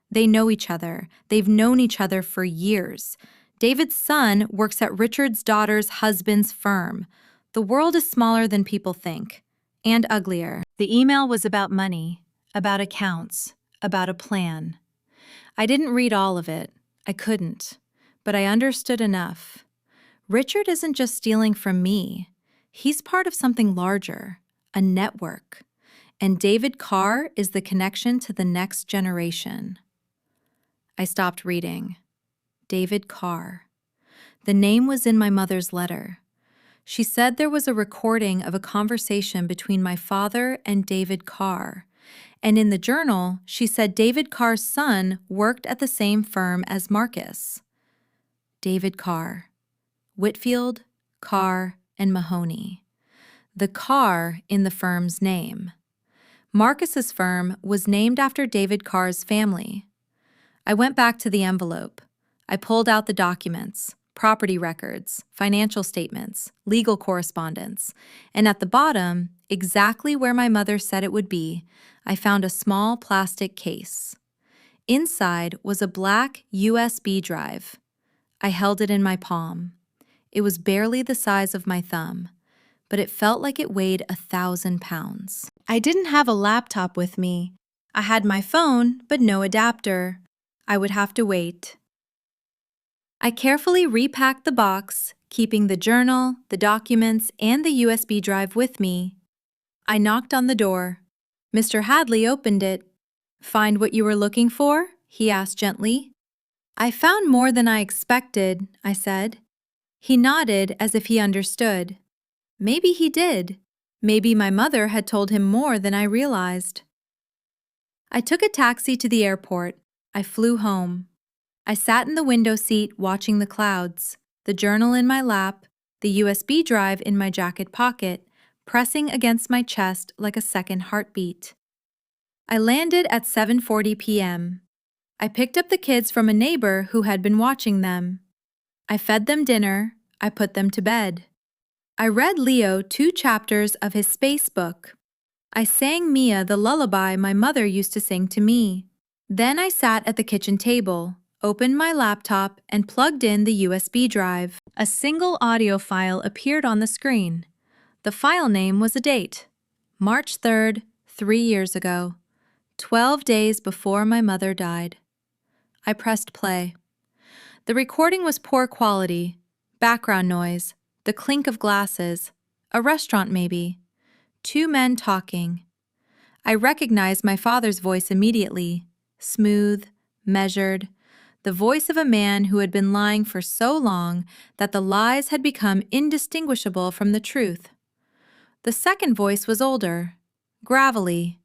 They know each other. They've known each other for years. David's son works at Richard's daughter's husband's firm. The world is smaller than people think, and uglier. The email was about money, about accounts, about a plan. I didn't read all of it. I couldn't. But I understood enough. Richard isn't just stealing from me. He's part of something larger, a network. And David Carr is the connection to the next generation. I stopped reading. David Carr. The name was in my mother's letter. She said there was a recording of a conversation between my father and David Carr. And in the journal, she said David Carr's son worked at the same firm as Marcus. David Carr. Whitfield, Carr, and Mahoney. The Carr in the firm's name. Marcus's firm was named after David Carr's family. I went back to the envelope. I pulled out the documents, property records, financial statements, legal correspondence, and at the bottom, exactly where my mother said it would be, I found a small plastic case. Inside was a black USB drive. I held it in my palm. It was barely the size of my thumb, but it felt like it weighed 1,000 pounds. I didn't have a laptop with me. I had my phone, but no adapter. I would have to wait. I carefully repacked the box, keeping the journal, the documents, and the USB drive with me. I knocked on the door. Mr. Hadley opened it. "Find what you were looking for?" he asked gently. "I found more than I expected," I said. He nodded as if he understood. Maybe he did. Maybe my mother had told him more than I realized. I took a taxi to the airport. I flew home. I sat in the window seat watching the clouds, the journal in my lap, the USB drive in my jacket pocket, pressing against my chest like a second heartbeat. I landed at 7:40 p.m. I picked up the kids from a neighbor who had been watching them. I fed them dinner. I put them to bed. I read Leo 2 chapters of his space book. I sang Mia the lullaby my mother used to sing to me. Then I sat at the kitchen table, opened my laptop, and plugged in the USB drive. A single audio file appeared on the screen. The file name was a date, March 3rd, 3 years ago, 12 days before my mother died. I pressed play. The recording was poor quality, background noise, the clink of glasses, a restaurant maybe, 2 men talking. I recognized my father's voice immediately, smooth, measured, the voice of a man who had been lying for so long that the lies had become indistinguishable from the truth. The second voice was older, gravelly.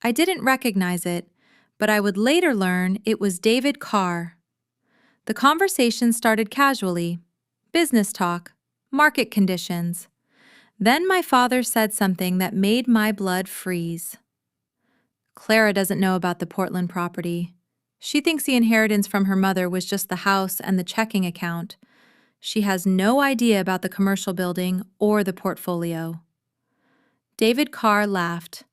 I didn't recognize it, But I would later learn it was David Carr. The conversation started casually. Business talk, market conditions. Then my father said something that made my blood freeze. Clara doesn't know about the Portland property. She thinks the inheritance from her mother was just the house and the checking account. She has no idea about the commercial building or the portfolio. David Carr laughed.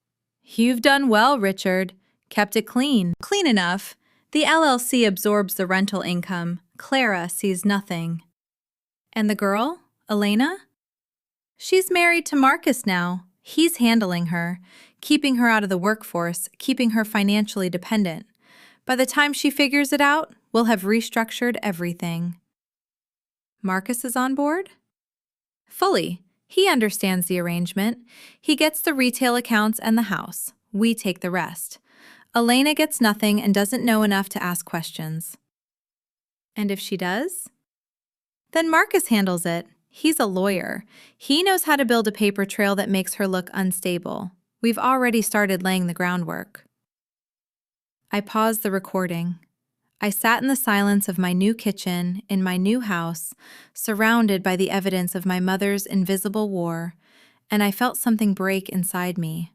You've done well, Richard. Kept it clean. Clean enough. The LLC absorbs the rental income. Clara sees nothing. And the girl, Elena? She's married to Marcus now. He's handling her, keeping her out of the workforce, keeping her financially dependent. By the time she figures it out, we'll have restructured everything. Marcus is on board? Fully. He understands the arrangement. He gets the retail accounts and the house. We take the rest. Elena gets nothing and doesn't know enough to ask questions. And if she does? Then Marcus handles it. He's a lawyer. He knows how to build a paper trail that makes her look unstable. We've already started laying the groundwork. I paused the recording. I sat in the silence of my new kitchen, in my new house, surrounded by the evidence of my mother's invisible war, and I felt something break inside me.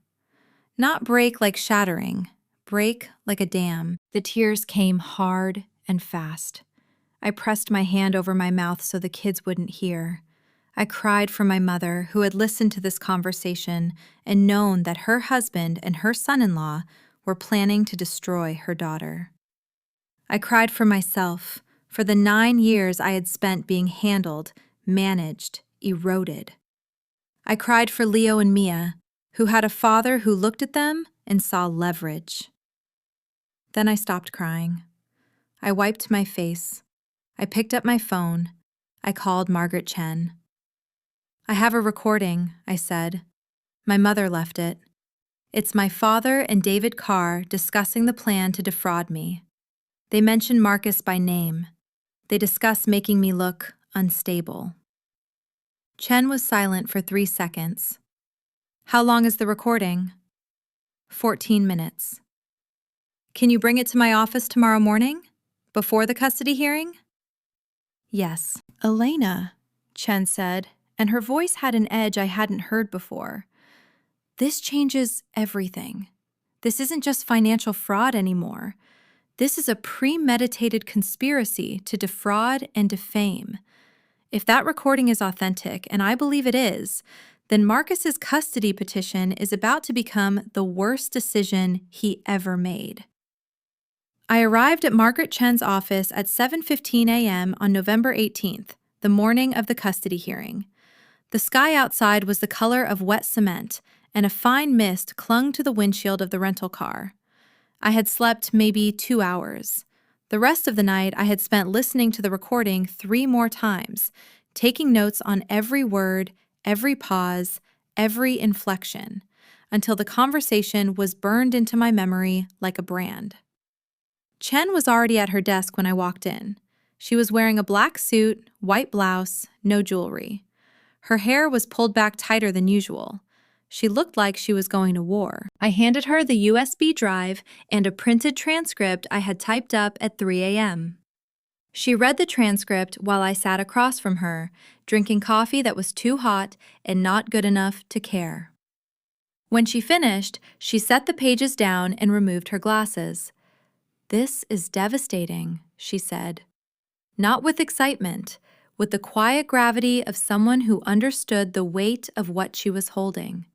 Not break like shattering, break like a dam. The tears came hard and fast. I pressed my hand over my mouth so the kids wouldn't hear. I cried for my mother, who had listened to this conversation and known that her husband and her son-in-law were planning to destroy her daughter. I cried for myself, for the 9 years I had spent being handled, managed, eroded. I cried for Leo and Mia, who had a father who looked at them and saw leverage. Then I stopped crying. I wiped my face. I picked up my phone. I called Margaret Chen. I have a recording, I said. My mother left it. It's my father and David Carr discussing the plan to defraud me. They mention Marcus by name. They discuss making me look unstable. Chen was silent for 3 seconds. How long is the recording? 14 minutes. Can you bring it to my office tomorrow morning? Before the custody hearing? Yes. Elena, Chen said, and her voice had an edge I hadn't heard before. This changes everything. This isn't just financial fraud anymore. This is a premeditated conspiracy to defraud and defame. If that recording is authentic, and I believe it is, then Marcus's custody petition is about to become the worst decision he ever made. I arrived at Margaret Chen's office at 7:15 a.m. on November 18th, the morning of the custody hearing. The sky outside was the color of wet cement, and a fine mist clung to the windshield of the rental car. I had slept maybe 2 hours. The rest of the night I had spent listening to the recording 3 more times, taking notes on every word, every pause, every inflection, until the conversation was burned into my memory like a brand. Chen was already at her desk when I walked in. She was wearing a black suit, white blouse, no jewelry. Her hair was pulled back tighter than usual. She looked like she was going to war. I handed her the USB drive and a printed transcript I had typed up at 3 a.m. She read the transcript while I sat across from her, drinking coffee that was too hot and not good enough to care. When she finished, she set the pages down and removed her glasses. "This is devastating," she said. Not with excitement, with the quiet gravity of someone who understood the weight of what she was holding.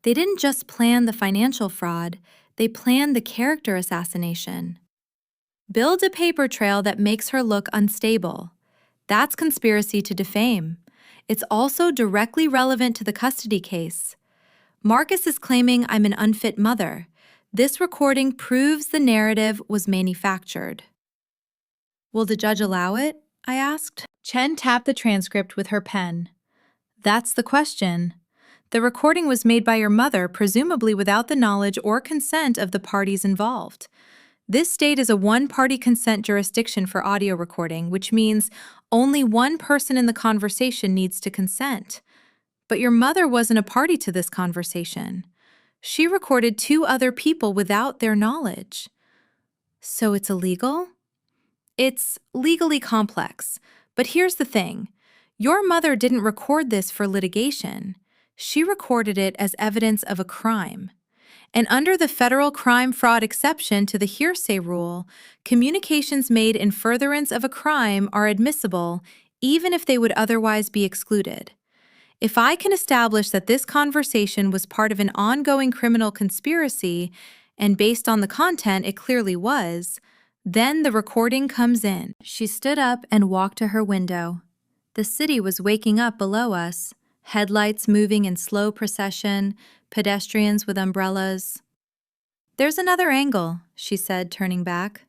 They didn't just plan the financial fraud, they planned the character assassination. Build a paper trail that makes her look unstable. That's conspiracy to defame. It's also directly relevant to the custody case. Marcus is claiming I'm an unfit mother. This recording proves the narrative was manufactured. Will the judge allow it? I asked. Chen tapped the transcript with her pen. That's the question. The recording was made by your mother, presumably without the knowledge or consent of the parties involved. This state is a one-party consent jurisdiction for audio recording, which means only one person in the conversation needs to consent. But your mother wasn't a party to this conversation. She recorded 2 other people without their knowledge. So it's illegal? It's legally complex. But here's the thing. Your mother didn't record this for litigation. She recorded it as evidence of a crime. And under the federal crime fraud exception to the hearsay rule, communications made in furtherance of a crime are admissible even if they would otherwise be excluded. If I can establish that this conversation was part of an ongoing criminal conspiracy, and based on the content it clearly was, then the recording comes in. She stood up and walked to her window. The city was waking up below us, headlights moving in slow procession, pedestrians with umbrellas. "There's another angle," she said, turning back.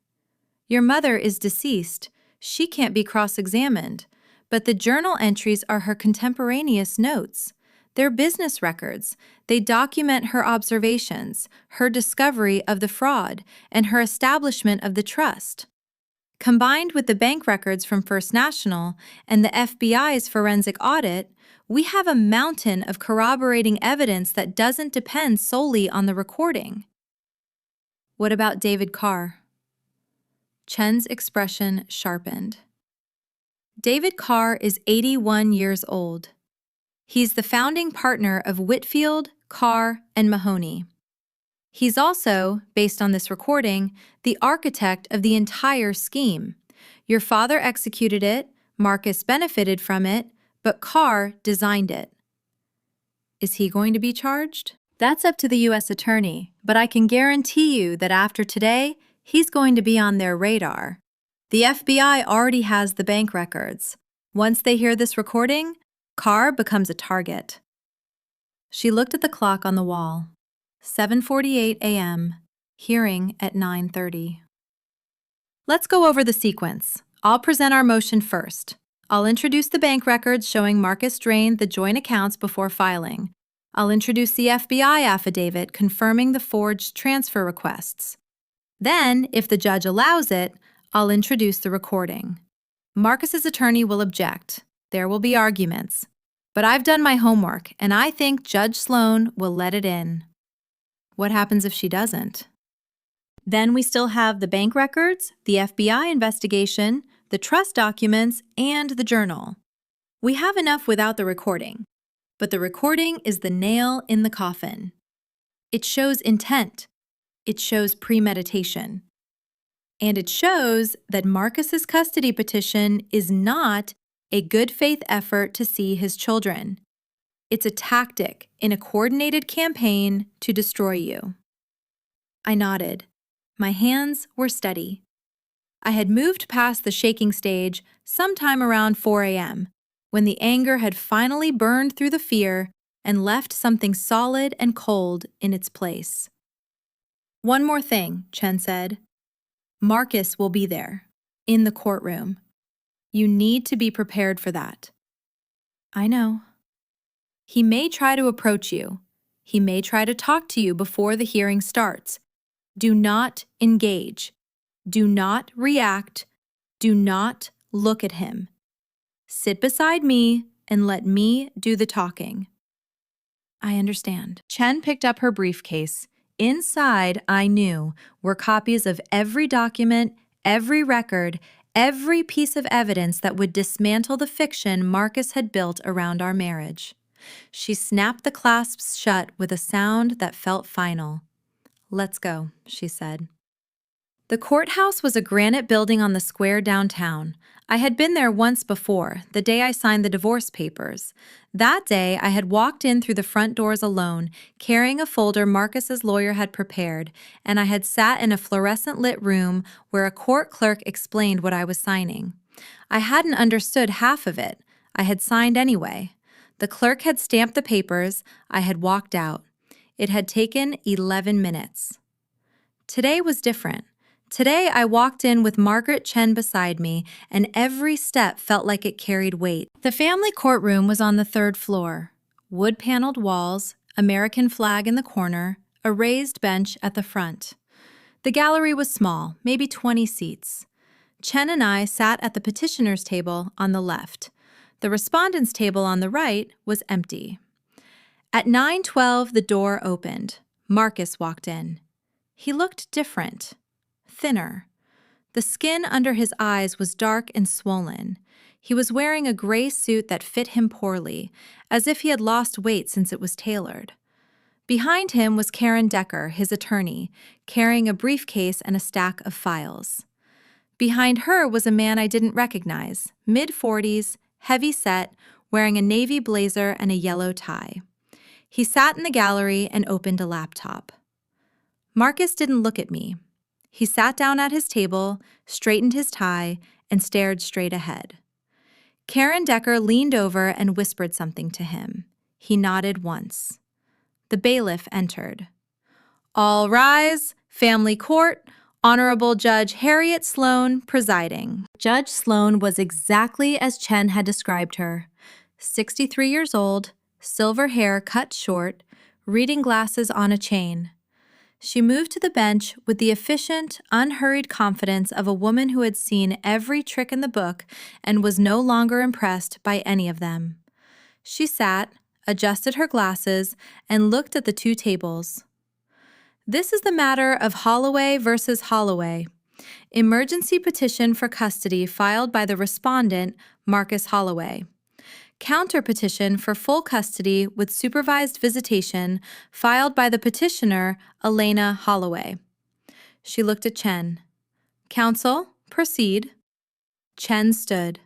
"Your mother is deceased. She can't be cross-examined, but the journal entries are her contemporaneous notes. They're business records. They document her observations, her discovery of the fraud, and her establishment of the trust. Combined with the bank records from First National and the FBI's forensic audit, we have a mountain of corroborating evidence that doesn't depend solely on the recording." "What about David Carr?" Chen's expression sharpened. David Carr is 81 years old. He's the founding partner of Whitfield, Carr, and Mahoney. He's also, based on this recording, the architect of the entire scheme. Your father executed it, Marcus benefited from it, but Carr designed it. Is he going to be charged? That's up to the U.S. Attorney, but I can guarantee you that after today, he's going to be on their radar. The FBI already has the bank records. Once they hear this recording, Carr becomes a target. She looked at the clock on the wall. 7:48 a.m., hearing at 9:30. Let's go over the sequence. I'll present our motion first. I'll introduce the bank records showing Marcus drained the joint accounts before filing. I'll introduce the FBI affidavit confirming the forged transfer requests. Then, if the judge allows it, I'll introduce the recording. Marcus's attorney will object. There will be arguments. But I've done my homework, and I think Judge Sloan will let it in. What happens if she doesn't? Then we still have the bank records, the FBI investigation, the trust documents, and the journal. We have enough without the recording. But the recording is the nail in the coffin. It shows intent. It shows premeditation. And it shows that Marcus's custody petition is not a good faith effort to see his children. It's a tactic in a coordinated campaign to destroy you. I nodded. My hands were steady. I had moved past the shaking stage sometime around 4 a.m., when the anger had finally burned through the fear and left something solid and cold in its place. "One more thing," Chen said. "Marcus will be there, in the courtroom. You need to be prepared for that." "I know." "He may try to approach you. He may try to talk to you before the hearing starts. Do not engage. Do not react. Do not look at him. Sit beside me and let me do the talking." "I understand." Chen picked up her briefcase. Inside, I knew, were copies of every document, every record, every piece of evidence that would dismantle the fiction Marcus had built around our marriage. She snapped the clasps shut with a sound that felt final. "Let's go," she said. The courthouse was a granite building on the square downtown. I had been there once before, the day I signed the divorce papers. That day, I had walked in through the front doors alone, carrying a folder Marcus's lawyer had prepared, and I had sat in a fluorescent-lit room where a court clerk explained what I was signing. I hadn't understood half of it. I had signed anyway. The clerk had stamped the papers. I had walked out. It had taken 11 minutes. Today was different. Today, I walked in with Margaret Chen beside me, and every step felt like it carried weight. The family courtroom was on the 3rd floor. Wood-paneled walls, American flag in the corner, a raised bench at the front. The gallery was small, maybe 20 seats. Chen and I sat at the petitioner's table on the left. The respondent's table on the right was empty. At 9:12, the door opened. Marcus walked in. He looked different, thinner. The skin under his eyes was dark and swollen. He was wearing a gray suit that fit him poorly, as if he had lost weight since it was tailored. Behind him was Karen Decker, his attorney, carrying a briefcase and a stack of files. Behind her was a man I didn't recognize, mid-40s, heavy-set, wearing a navy blazer and a yellow tie. He sat in the gallery and opened a laptop. Marcus didn't look at me. He sat down at his table, straightened his tie, and stared straight ahead. Karen Decker leaned over and whispered something to him. He nodded once. The bailiff entered. All rise, family court, Honorable Judge Harriet Sloan presiding. Judge Sloan was exactly as Chen had described her. 63 years old, silver hair cut short, reading glasses on a chain. She moved to the bench with the efficient, unhurried confidence of a woman who had seen every trick in the book and was no longer impressed by any of them. She sat, adjusted her glasses, and looked at the two tables. This is the matter of Holloway versus Holloway. Emergency petition for custody filed by the respondent, Marcus Holloway. Counter petition for full custody with supervised visitation filed by the petitioner, Elena Holloway. She looked at Chen. Counsel, proceed. Chen stood.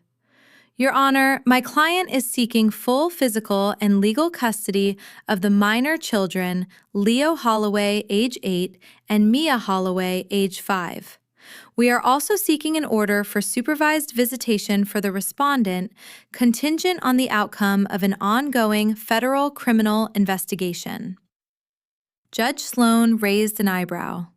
Your Honor, my client is seeking full physical and legal custody of the minor children Leo Holloway, age 8, and Mia Holloway, age 5. We are also seeking an order for supervised visitation for the respondent, contingent on the outcome of an ongoing federal criminal investigation. Judge Sloan raised an eyebrow.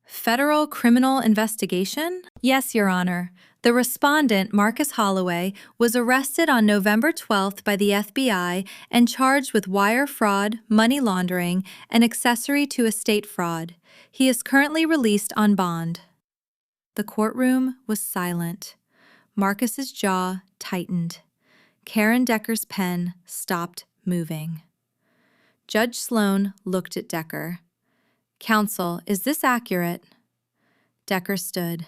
Federal criminal investigation? Yes, Your Honor. The respondent, Marcus Holloway, was arrested on November 12th by the FBI and charged with wire fraud, money laundering, and accessory to estate fraud. He is currently released on bond. The courtroom was silent. Marcus's jaw tightened. Karen Decker's pen stopped moving. Judge Sloan looked at Decker. Counsel, is this accurate? Decker stood.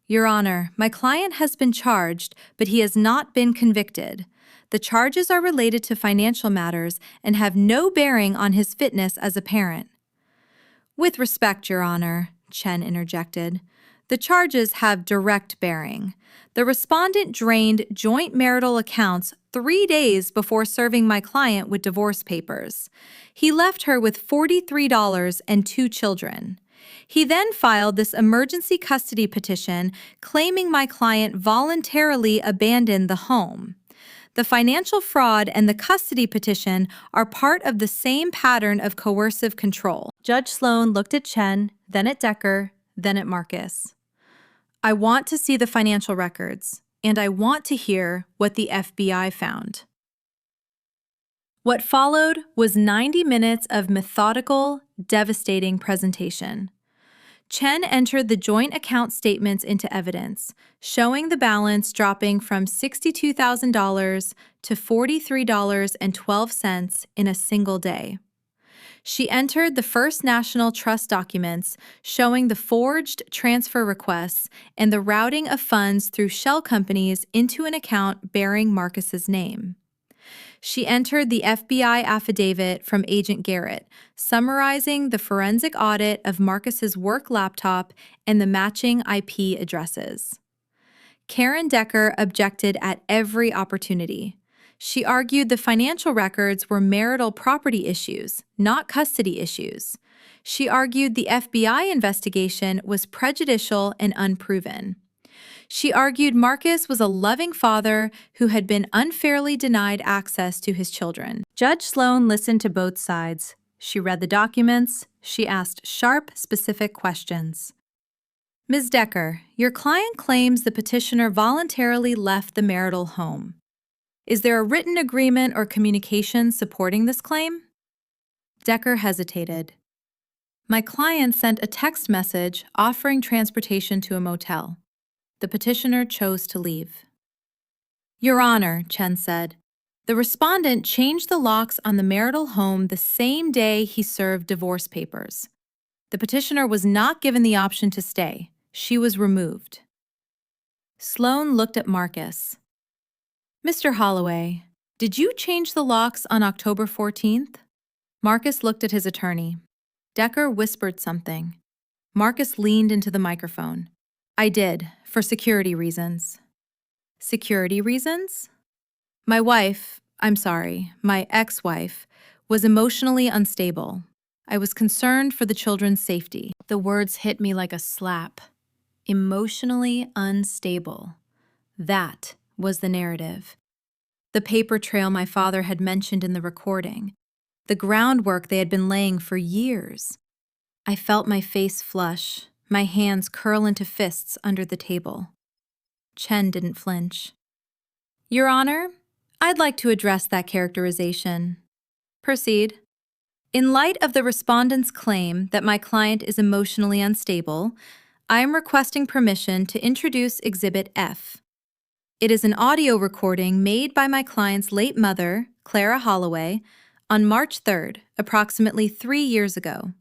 Your Honor, my client has been charged, but he has not been convicted. The charges are related to financial matters and have no bearing on his fitness as a parent. With respect, Your Honor, Chen interjected, the charges have direct bearing. The respondent drained joint marital accounts 3 days before serving my client with divorce papers. He left her with $43 and 2 children. He then filed this emergency custody petition claiming my client voluntarily abandoned the home. The financial fraud and the custody petition are part of the same pattern of coercive control. Judge Sloan looked at Chen, then at Decker, then at Marcus. I want to see the financial records, and I want to hear what the FBI found. What followed was 90 minutes of methodical, devastating presentation. Chen entered the joint account statements into evidence, showing the balance dropping from $62,000 to $43.12 in a single day. She entered the First National Trust documents showing the forged transfer requests and the routing of funds through shell companies into an account bearing Marcus's name. She entered the FBI affidavit from Agent Garrett, summarizing the forensic audit of Marcus's work laptop and the matching IP addresses. Karen Decker objected at every opportunity. She argued the financial records were marital property issues, not custody issues. She argued the FBI investigation was prejudicial and unproven. She argued Marcus was a loving father who had been unfairly denied access to his children. Judge Sloan listened to both sides. She read the documents. She asked sharp, specific questions. Ms. Decker, your client claims the petitioner voluntarily left the marital home. Is there a written agreement or communication supporting this claim? Decker hesitated. My client sent a text message offering transportation to a motel. The petitioner chose to leave. Your Honor, Chen said, The respondent changed the locks on the marital home the same day he served divorce papers. The petitioner was not given the option to stay. She was removed. Sloan looked at Marcus. Mr. Holloway, did you change the locks on October 14th? Marcus looked at his attorney. Decker whispered something. Marcus leaned into the microphone. I did, for security reasons. Security reasons? My ex-wife, was emotionally unstable. I was concerned for the children's safety. The words hit me like a slap. Emotionally unstable. That was the narrative. The paper trail my father had mentioned in the recording. The groundwork they had been laying for years. I felt my face flush, my hands curl into fists under the table. Chen didn't flinch. Your Honor, I'd like to address that characterization. Proceed. In light of the respondent's claim that my client is emotionally unstable, I am requesting permission to introduce Exhibit F. It is an audio recording made by my client's late mother, Clara Holloway, on March 3rd, approximately 3 years ago.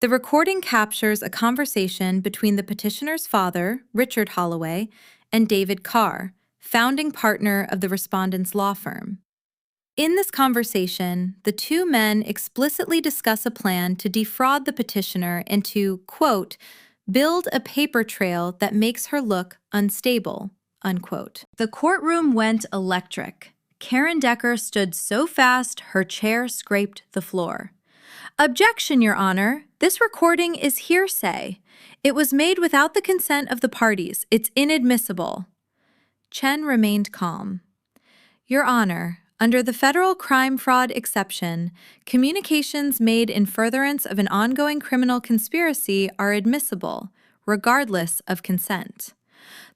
The recording captures a conversation between the petitioner's father, Richard Holloway, and David Carr, founding partner of the respondent's law firm. In this conversation, the two men explicitly discuss a plan to defraud the petitioner and to, quote, build a paper trail that makes her look unstable, unquote. The courtroom went electric. Karen Decker stood so fast her chair scraped the floor. Objection, Your Honor. This recording is hearsay. It was made without the consent of the parties. It's inadmissible. Chen remained calm. Your Honor, under the federal crime fraud exception, communications made in furtherance of an ongoing criminal conspiracy are admissible, regardless of consent.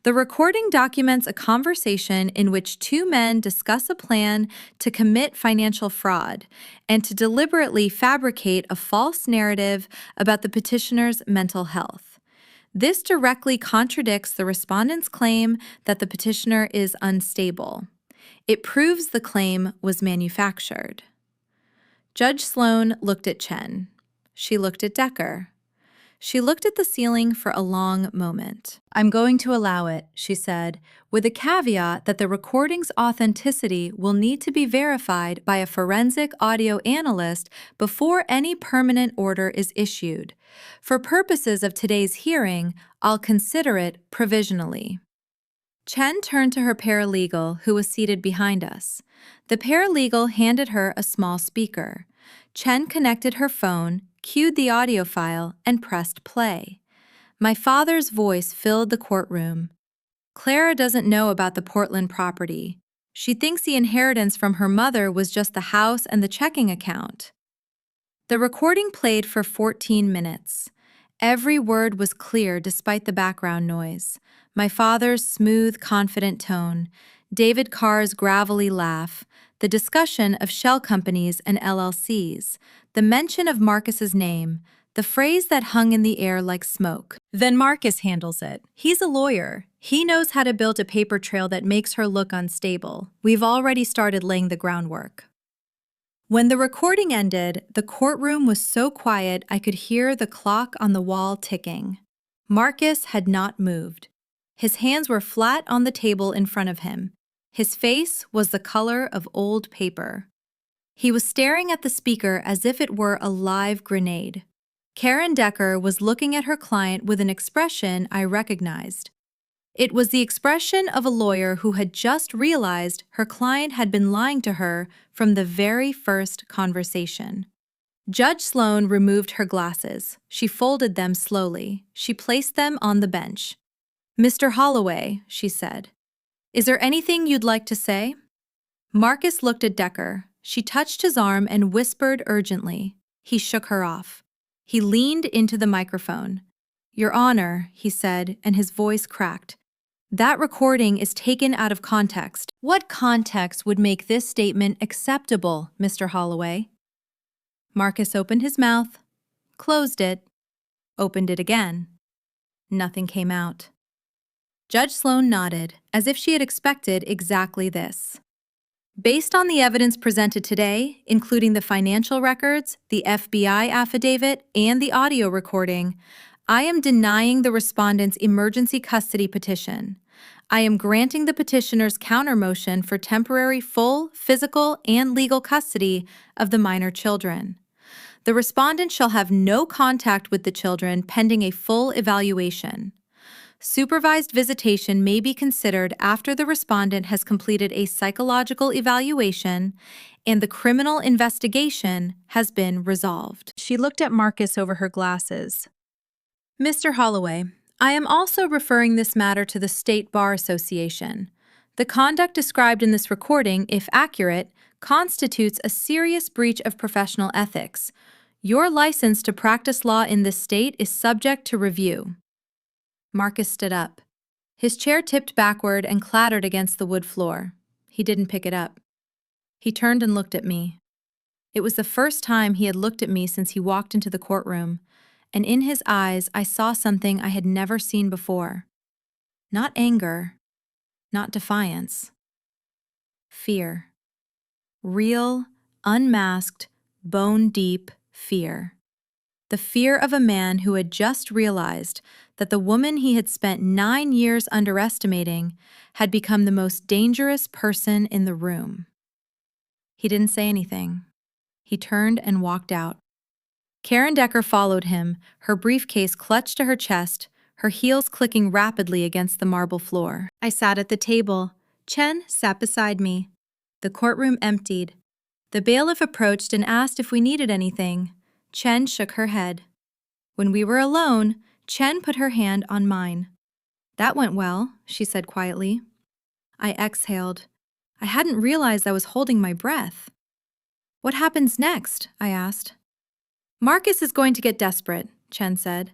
The recording documents a conversation in which two men discuss a plan to commit financial fraud and to deliberately fabricate a false narrative about the petitioner's mental health. This directly contradicts the respondent's claim that the petitioner is unstable. It proves the claim was manufactured. Judge Sloan looked at Chen. She looked at Decker. She looked at the ceiling for a long moment. I'm going to allow it, she said, with a caveat that the recording's authenticity will need to be verified by a forensic audio analyst before any permanent order is issued. For purposes of today's hearing, I'll consider it provisionally. Chen turned to her paralegal, who was seated behind us. The paralegal handed her a small speaker. Chen connected her phone, cued the audio file, and pressed play. My father's voice filled the courtroom. Clara doesn't know about the Portland property. She thinks the inheritance from her mother was just the house and the checking account. The recording played for 14 minutes. Every word was clear despite the background noise. My father's smooth, confident tone, David Carr's gravelly laugh, the discussion of shell companies and LLCs, the mention of Marcus's name, the phrase that hung in the air like smoke. Then Marcus handles it. He's a lawyer. He knows how to build a paper trail that makes her look unstable. We've already started laying the groundwork. When the recording ended, the courtroom was so quiet I could hear the clock on the wall ticking. Marcus had not moved. His hands were flat on the table in front of him. His face was the color of old paper. He was staring at the speaker as if it were a live grenade. Karen Decker was looking at her client with an expression I recognized. It was the expression of a lawyer who had just realized her client had been lying to her from the very first conversation. Judge Sloan removed her glasses. She folded them slowly. She placed them on the bench. Mr. Holloway, she said, is there anything you'd like to say? Marcus looked at Decker. She touched his arm and whispered urgently. He shook her off. He leaned into the microphone. Your Honor, he said, and his voice cracked. That recording is taken out of context. What context would make this statement acceptable, Mr. Holloway? Marcus opened his mouth, closed it, opened it again. Nothing came out. Judge Sloan nodded, as if she had expected exactly this. Based on the evidence presented today, including the financial records, the FBI affidavit, and the audio recording, I am denying the respondent's emergency custody petition. I am granting the petitioner's countermotion for temporary full, physical, and legal custody of the minor children. The respondent shall have no contact with the children pending a full evaluation. Supervised visitation may be considered after the respondent has completed a psychological evaluation and the criminal investigation has been resolved. She looked at Marcus over her glasses. Mr. Holloway, I am also referring this matter to the State Bar Association. The conduct described in this recording, if accurate, constitutes a serious breach of professional ethics. Your license to practice law in this state is subject to review. Marcus stood up. His chair tipped backward and clattered against the wood floor. He didn't pick it up. He turned and looked at me. It was the first time he had looked at me since he walked into the courtroom, and in his eyes I saw something I had never seen before. Not anger, not defiance. Fear. Real, unmasked, bone-deep fear. The fear of a man who had just realized that the woman he had spent 9 years underestimating had become the most dangerous person in the room. He didn't say anything. He turned and walked out. Karen Decker followed him, her briefcase clutched to her chest, her heels clicking rapidly against the marble floor. I sat at the table. Chen sat beside me. The courtroom emptied. The bailiff approached and asked if we needed anything. Chen shook her head. When we were alone, Chen put her hand on mine. That went well, she said quietly. I exhaled. I hadn't realized I was holding my breath. What happens next? I asked. Marcus is going to get desperate, Chen said.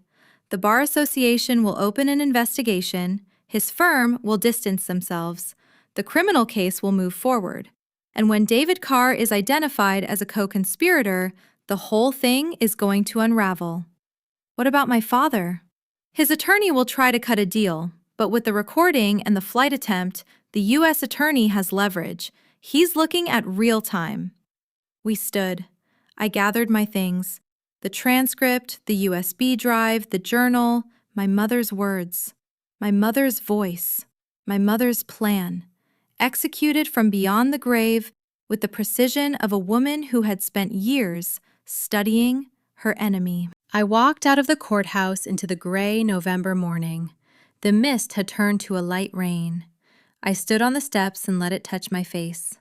The Bar Association will open an investigation. His firm will distance themselves. The criminal case will move forward. And when David Carr is identified as a co-conspirator, the whole thing is going to unravel. What about my father? His attorney will try to cut a deal, but with the recording and the flight attempt, the U.S. attorney has leverage. He's looking at real time. We stood. I gathered my things. The transcript, the USB drive, the journal, my mother's words, my mother's voice, my mother's plan, executed from beyond the grave with the precision of a woman who had spent years studying her enemy. I walked out of the courthouse into the gray November morning. The mist had turned to a light rain. I stood on the steps and let it touch my face.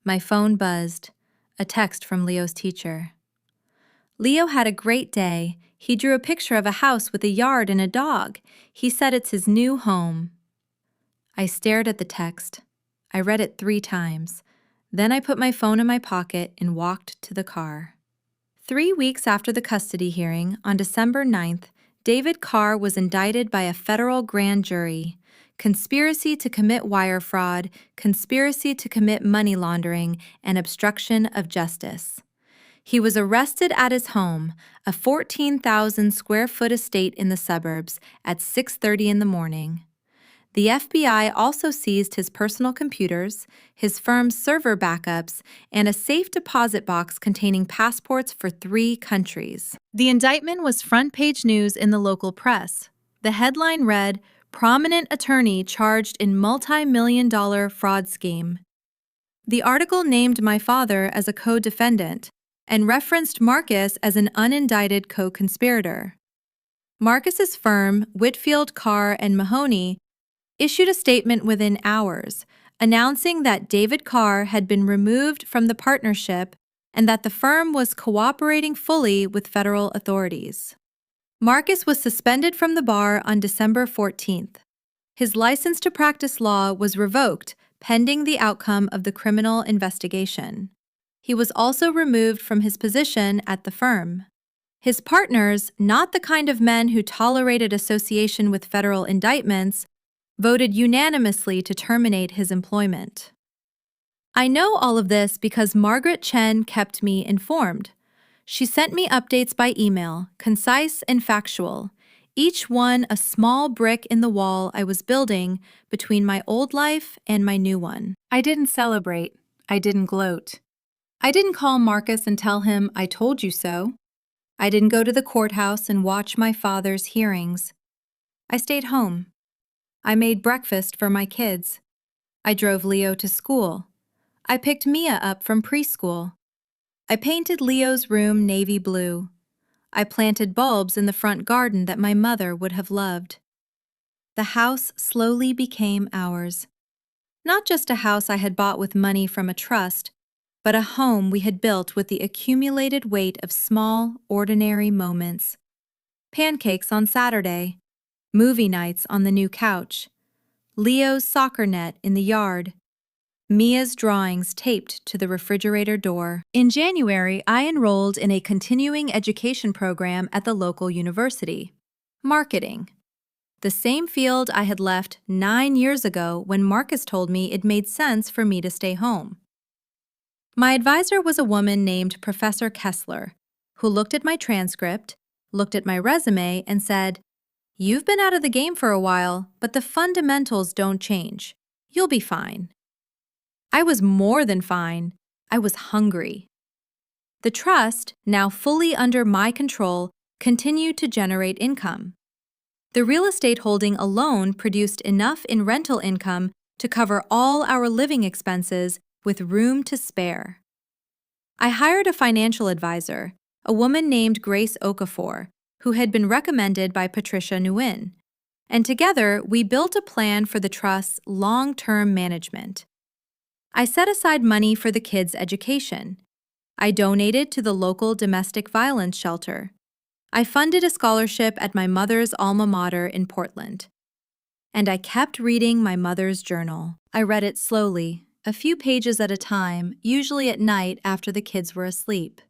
My phone buzzed, a text from Leo's teacher. Leo had a great day. He drew a picture of a house with a yard and a dog. He said it's his new home. I stared at the text. I read it 3 times. Then I put my phone in my pocket and walked to the car. 3 weeks after the custody hearing, on December 9th, David Carr was indicted by a federal grand jury. Conspiracy to commit wire fraud, conspiracy to commit money laundering, and obstruction of justice. He was arrested at his home, a 14,000 square foot estate in the suburbs, at 6:30 in the morning. The FBI also seized his personal computers, his firm's server backups, and a safe deposit box containing passports for 3 countries. The indictment was front-page news in the local press. The headline read, "Prominent attorney charged in multi-million-dollar fraud scheme." The article named my father as a co-defendant and referenced Marcus as an unindicted co-conspirator. Marcus's firm, Whitfield, Carr, and Mahoney, issued a statement within hours announcing that David Carr had been removed from the partnership and that the firm was cooperating fully with federal authorities. Marcus was suspended from the bar on December 14th. His license to practice law was revoked pending the outcome of the criminal investigation. He was also removed from his position at the firm. His partners, not the kind of men who tolerated association with federal indictments, voted unanimously to terminate his employment. I know all of this because Margaret Chen kept me informed. She sent me updates by email, concise and factual, each one a small brick in the wall I was building between my old life and my new one. I didn't celebrate. I didn't gloat. I didn't call Marcus and tell him I told you so. I didn't go to the courthouse and watch my father's hearings. I stayed home. I made breakfast for my kids. I drove Leo to school. I picked Mia up from preschool. I painted Leo's room navy blue. I planted bulbs in the front garden that my mother would have loved. The house slowly became ours. Not just a house I had bought with money from a trust, but a home we had built with the accumulated weight of small, ordinary moments. Pancakes on Saturday, movie nights on the new couch, Leo's soccer net in the yard, Mia's drawings taped to the refrigerator door. In January, I enrolled in a continuing education program at the local university. Marketing. The same field I had left 9 years ago when Marcus told me it made sense for me to stay home. My advisor was a woman named Professor Kessler, who looked at my transcript, looked at my resume, and said, "You've been out of the game for a while, but the fundamentals don't change. You'll be fine." I was more than fine. I was hungry. The trust, now fully under my control, continued to generate income. The real estate holding alone produced enough in rental income to cover all our living expenses with room to spare. I hired a financial advisor, a woman named Grace Okafor, who had been recommended by Patricia Nguyen, and together we built a plan for the trust's long-term management. I set aside money for the kids' education. I donated to the local domestic violence shelter. I funded a scholarship at my mother's alma mater in Portland. And I kept reading my mother's journal. I read it slowly, a few pages at a time, usually at night after the kids were asleep.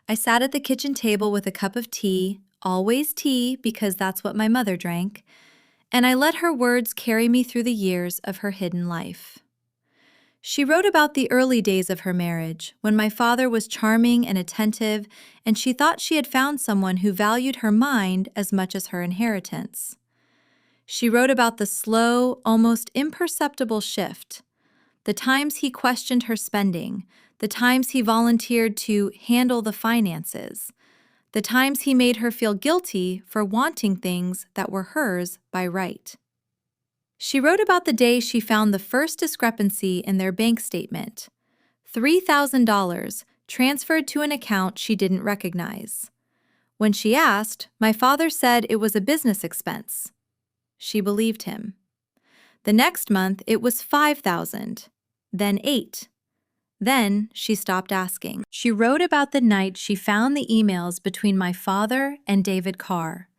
I sat at the kitchen table with a cup of tea, always tea because that's what my mother drank, and I let her words carry me through the years of her hidden life. She wrote about the early days of her marriage, when my father was charming and attentive, and she thought she had found someone who valued her mind as much as her inheritance. She wrote about the slow, almost imperceptible shift, the times he questioned her spending, the times he volunteered to handle the finances, the times he made her feel guilty for wanting things that were hers by right. She wrote about the day she found the first discrepancy in their bank statement, $3,000 transferred to an account she didn't recognize. When she asked, my father said it was a business expense. She believed him. The next month, it was $5,000, then $8,000. Then she stopped asking. She wrote about the night she found the emails between my father and David Carr.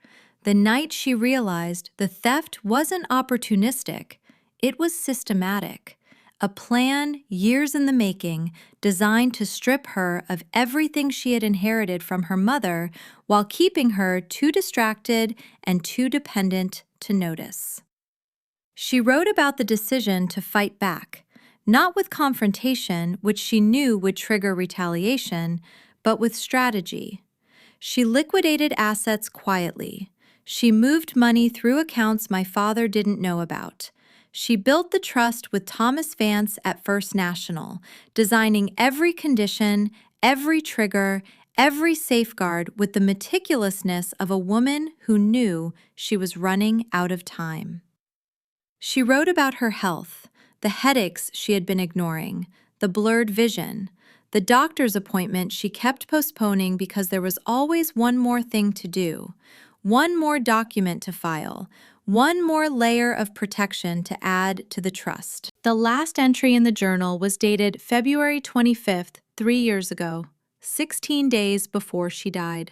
The night she realized the theft wasn't opportunistic, it was systematic. A plan, years in the making, designed to strip her of everything she had inherited from her mother while keeping her too distracted and too dependent to notice. She wrote about the decision to fight back, not with confrontation, which she knew would trigger retaliation, but with strategy. She liquidated assets quietly. She moved money through accounts my father didn't know about. She built the trust with Thomas Vance at First National, designing every condition, every trigger, every safeguard with the meticulousness of a woman who knew she was running out of time. She wrote about her health, the headaches she had been ignoring, the blurred vision, the doctor's appointment she kept postponing because there was always one more thing to do, one more document to file, one more layer of protection to add to the trust. The last entry in the journal was dated February 25th, 3 years ago, 16 days before she died.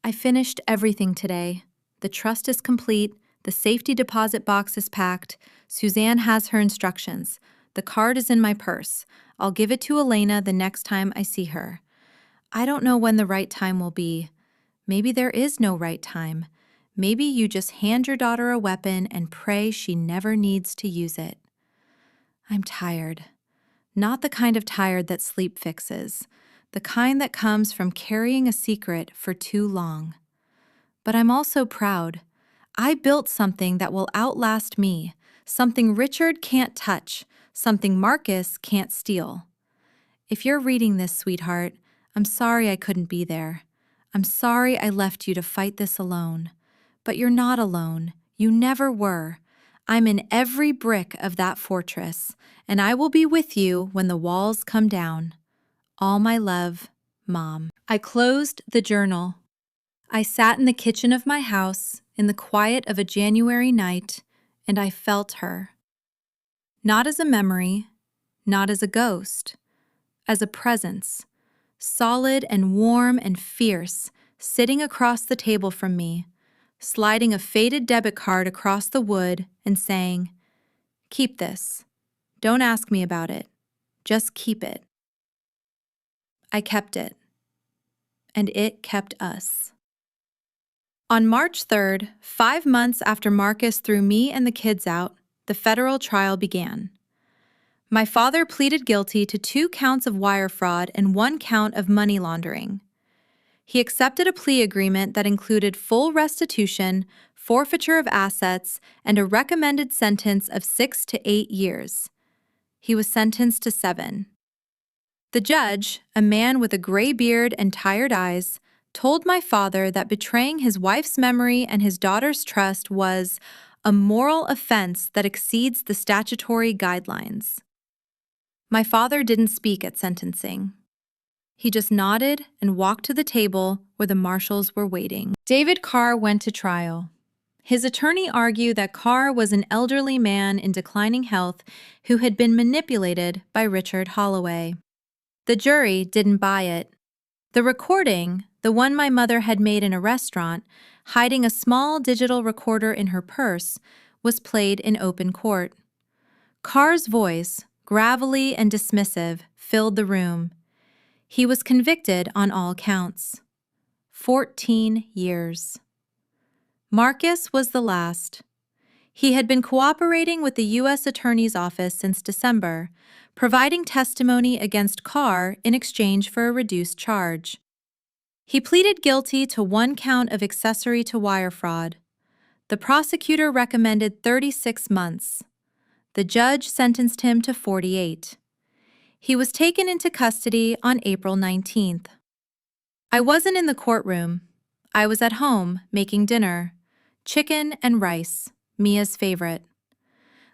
I finished everything today. The trust is complete. The safety deposit box is packed. Suzanne has her instructions. The card is in my purse. I'll give it to Elena the next time I see her. I don't know when the right time will be. Maybe there is no right time. Maybe you just hand your daughter a weapon and pray she never needs to use it. I'm tired. Not the kind of tired that sleep fixes. The kind that comes from carrying a secret for too long. But I'm also proud. I built something that will outlast me, something Richard can't touch, something Marcus can't steal. If you're reading this, sweetheart, I'm sorry I couldn't be there. I'm sorry I left you to fight this alone. But you're not alone. You never were. I'm in every brick of that fortress, and I will be with you when the walls come down. All my love, Mom. I closed the journal. I sat in the kitchen of my house in the quiet of a January night, and I felt her. Not as a memory, not as a ghost, as a presence, solid and warm and fierce, sitting across the table from me, sliding a faded debit card across the wood and saying, "Keep this. Don't ask me about it. Just keep it." I kept it, and it kept us. On March 3rd, 5 months after Marcus threw me and the kids out, the federal trial began. My father pleaded guilty to 2 counts of wire fraud and 1 count of money laundering. He accepted a plea agreement that included full restitution, forfeiture of assets, and a recommended sentence of 6 to 8 years. He was sentenced to 7. The judge, a man with a gray beard and tired eyes, told my father that betraying his wife's memory and his daughter's trust was a moral offense that exceeds the statutory guidelines. My father didn't speak at sentencing. He just nodded and walked to the table where the marshals were waiting. David Carr went to trial. His attorney argued that Carr was an elderly man in declining health who had been manipulated by Richard Holloway. The jury didn't buy it. The recording, the one my mother had made in a restaurant, hiding a small digital recorder in her purse, was played in open court. Carr's voice, gravelly and dismissive, filled the room. He was convicted on all counts. 14 years. Marcus was the last. He had been cooperating with the U.S. Attorney's Office since December, providing testimony against Carr in exchange for a reduced charge. He pleaded guilty to 1 count of accessory to wire fraud. The prosecutor recommended 36 months. The judge sentenced him to 48. He was taken into custody on April 19th. I wasn't in the courtroom. I was at home making dinner. Chicken and rice, Mia's favorite.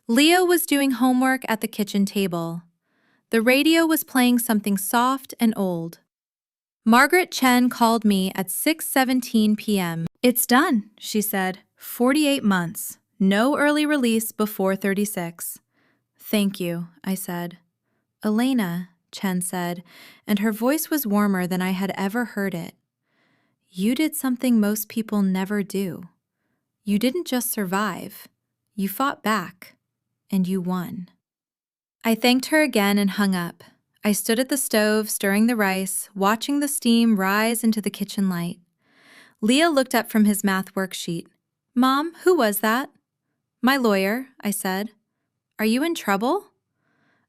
Leo was doing homework at the kitchen table. The radio was playing something soft and old. Margaret Chen called me at 6:17 p.m. "It's done," she said. 48 months. No early release before 36. "Thank you," I said. "Elena," Chen said, and her voice was warmer than I had ever heard it. "You did something most people never do. You didn't just survive. You fought back, and you won." I thanked her again and hung up. I stood at the stove, stirring the rice, watching the steam rise into the kitchen light. Leo looked up from his math worksheet. "Mom, who was that?" "My lawyer," I said. "Are you in trouble?"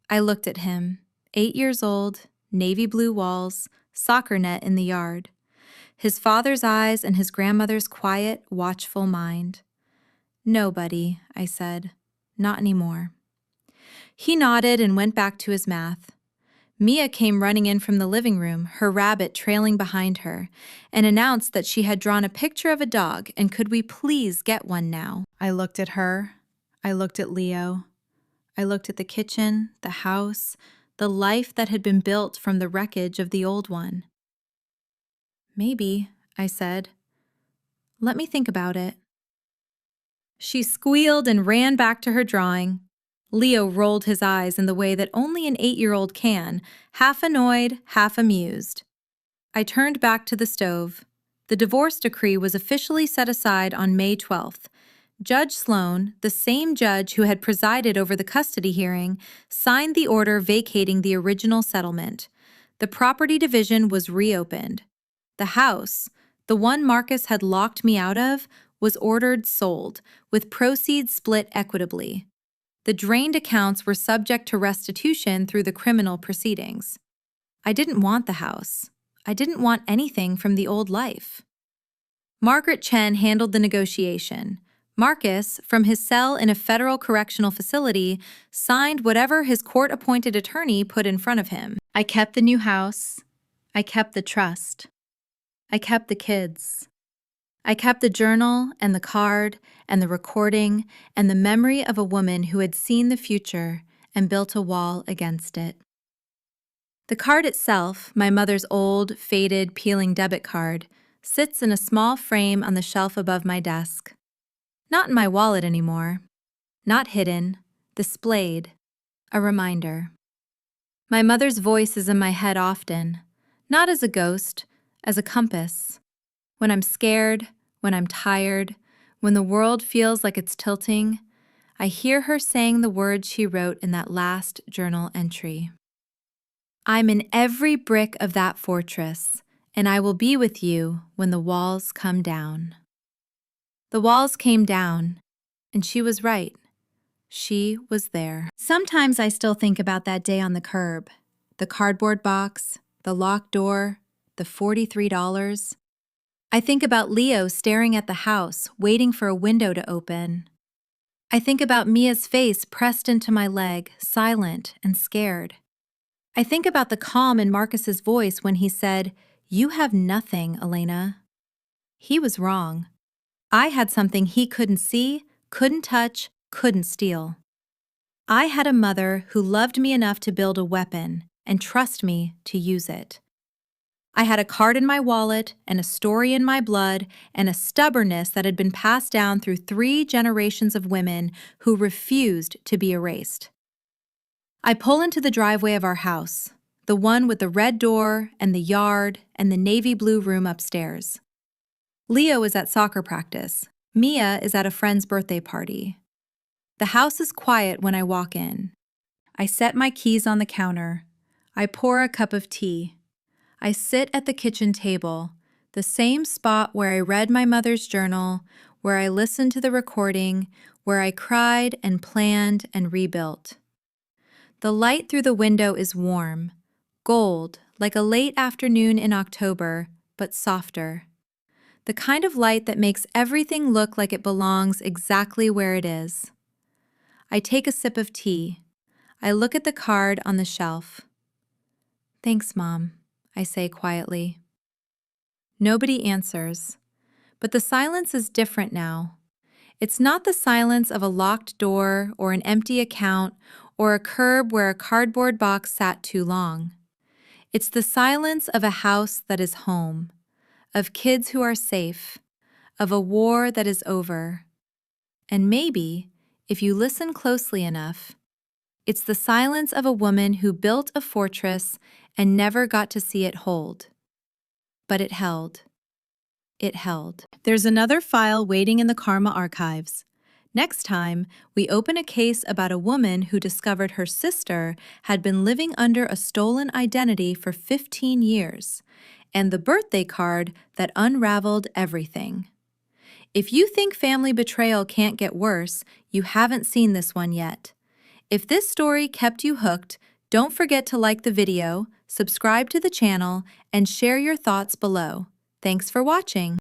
I looked at him, 8 years old, navy blue walls, soccer net in the yard. His father's eyes and his grandmother's quiet, watchful mind. "No, buddy," I said. "Not anymore." He nodded and went back to his math. Mia came running in from the living room, her rabbit trailing behind her, and announced that she had drawn a picture of a dog and could we please get one now. I looked at her. I looked at Leo. I looked at the kitchen, the house, the life that had been built from the wreckage of the old one. "Maybe," I said. "Let me think about it." She squealed and ran back to her drawing. Leo rolled his eyes in the way that only an 8-year-old can, half annoyed, half amused. I turned back to the stove. The divorce decree was officially set aside on May 12th. Judge Sloan, the same judge who had presided over the custody hearing, signed the order vacating the original settlement. The property division was reopened. The house, the one Marcus had locked me out of, was ordered sold, with proceeds split equitably. The drained accounts were subject to restitution through the criminal proceedings. I didn't want the house. I didn't want anything from the old life. Margaret Chen handled the negotiation. Marcus, from his cell in a federal correctional facility, signed whatever his court-appointed attorney put in front of him. I kept the new house. I kept the trust. I kept the kids. I kept the journal and the card and the recording and the memory of a woman who had seen the future and built a wall against it. The card itself, my mother's old, faded, peeling debit card, sits in a small frame on the shelf above my desk. Not in my wallet anymore. Not hidden, displayed, a reminder. My mother's voice is in my head often, not as a ghost, as a compass. When I'm scared, when I'm tired, when the world feels like it's tilting, I hear her saying the words she wrote in that last journal entry. I'm in every brick of that fortress, and I will be with you when the walls come down. The walls came down, and she was right. She was there. Sometimes I still think about that day on the curb, the cardboard box, the locked door, the $43. I think about Leo staring at the house, waiting for a window to open. I think about Mia's face pressed into my leg, silent and scared. I think about the calm in Marcus's voice when he said, "You have nothing, Elena." He was wrong. I had something he couldn't see, couldn't touch, couldn't steal. I had a mother who loved me enough to build a weapon and trust me to use it. I had a card in my wallet and a story in my blood and a stubbornness that had been passed down through 3 generations of women who refused to be erased. I pull into the driveway of our house, the one with the red door and the yard and the navy blue room upstairs. Leo is at soccer practice. Mia is at a friend's birthday party. The house is quiet when I walk in. I set my keys on the counter. I pour a cup of tea. I sit at the kitchen table, the same spot where I read my mother's journal, where I listened to the recording, where I cried and planned and rebuilt. The light through the window is warm, gold, like a late afternoon in October, but softer. The kind of light that makes everything look like it belongs exactly where it is. I take a sip of tea. I look at the card on the shelf. "Thanks, Mom," I say quietly. Nobody answers, but the silence is different now. It's not the silence of a locked door or an empty account or a curb where a cardboard box sat too long. It's the silence of a house that is home, of kids who are safe, of a war that is over. And maybe, if you listen closely enough, it's the silence of a woman who built a fortress and never got to see it hold. But it held. It held. There's another file waiting in the Karma archives. Next time, we open a case about a woman who discovered her sister had been living under a stolen identity for 15 years, and the birthday card that unraveled everything. If you think family betrayal can't get worse, you haven't seen this one yet. If this story kept you hooked, don't forget to like the video, subscribe to the channel, and share your thoughts below. Thanks for watching.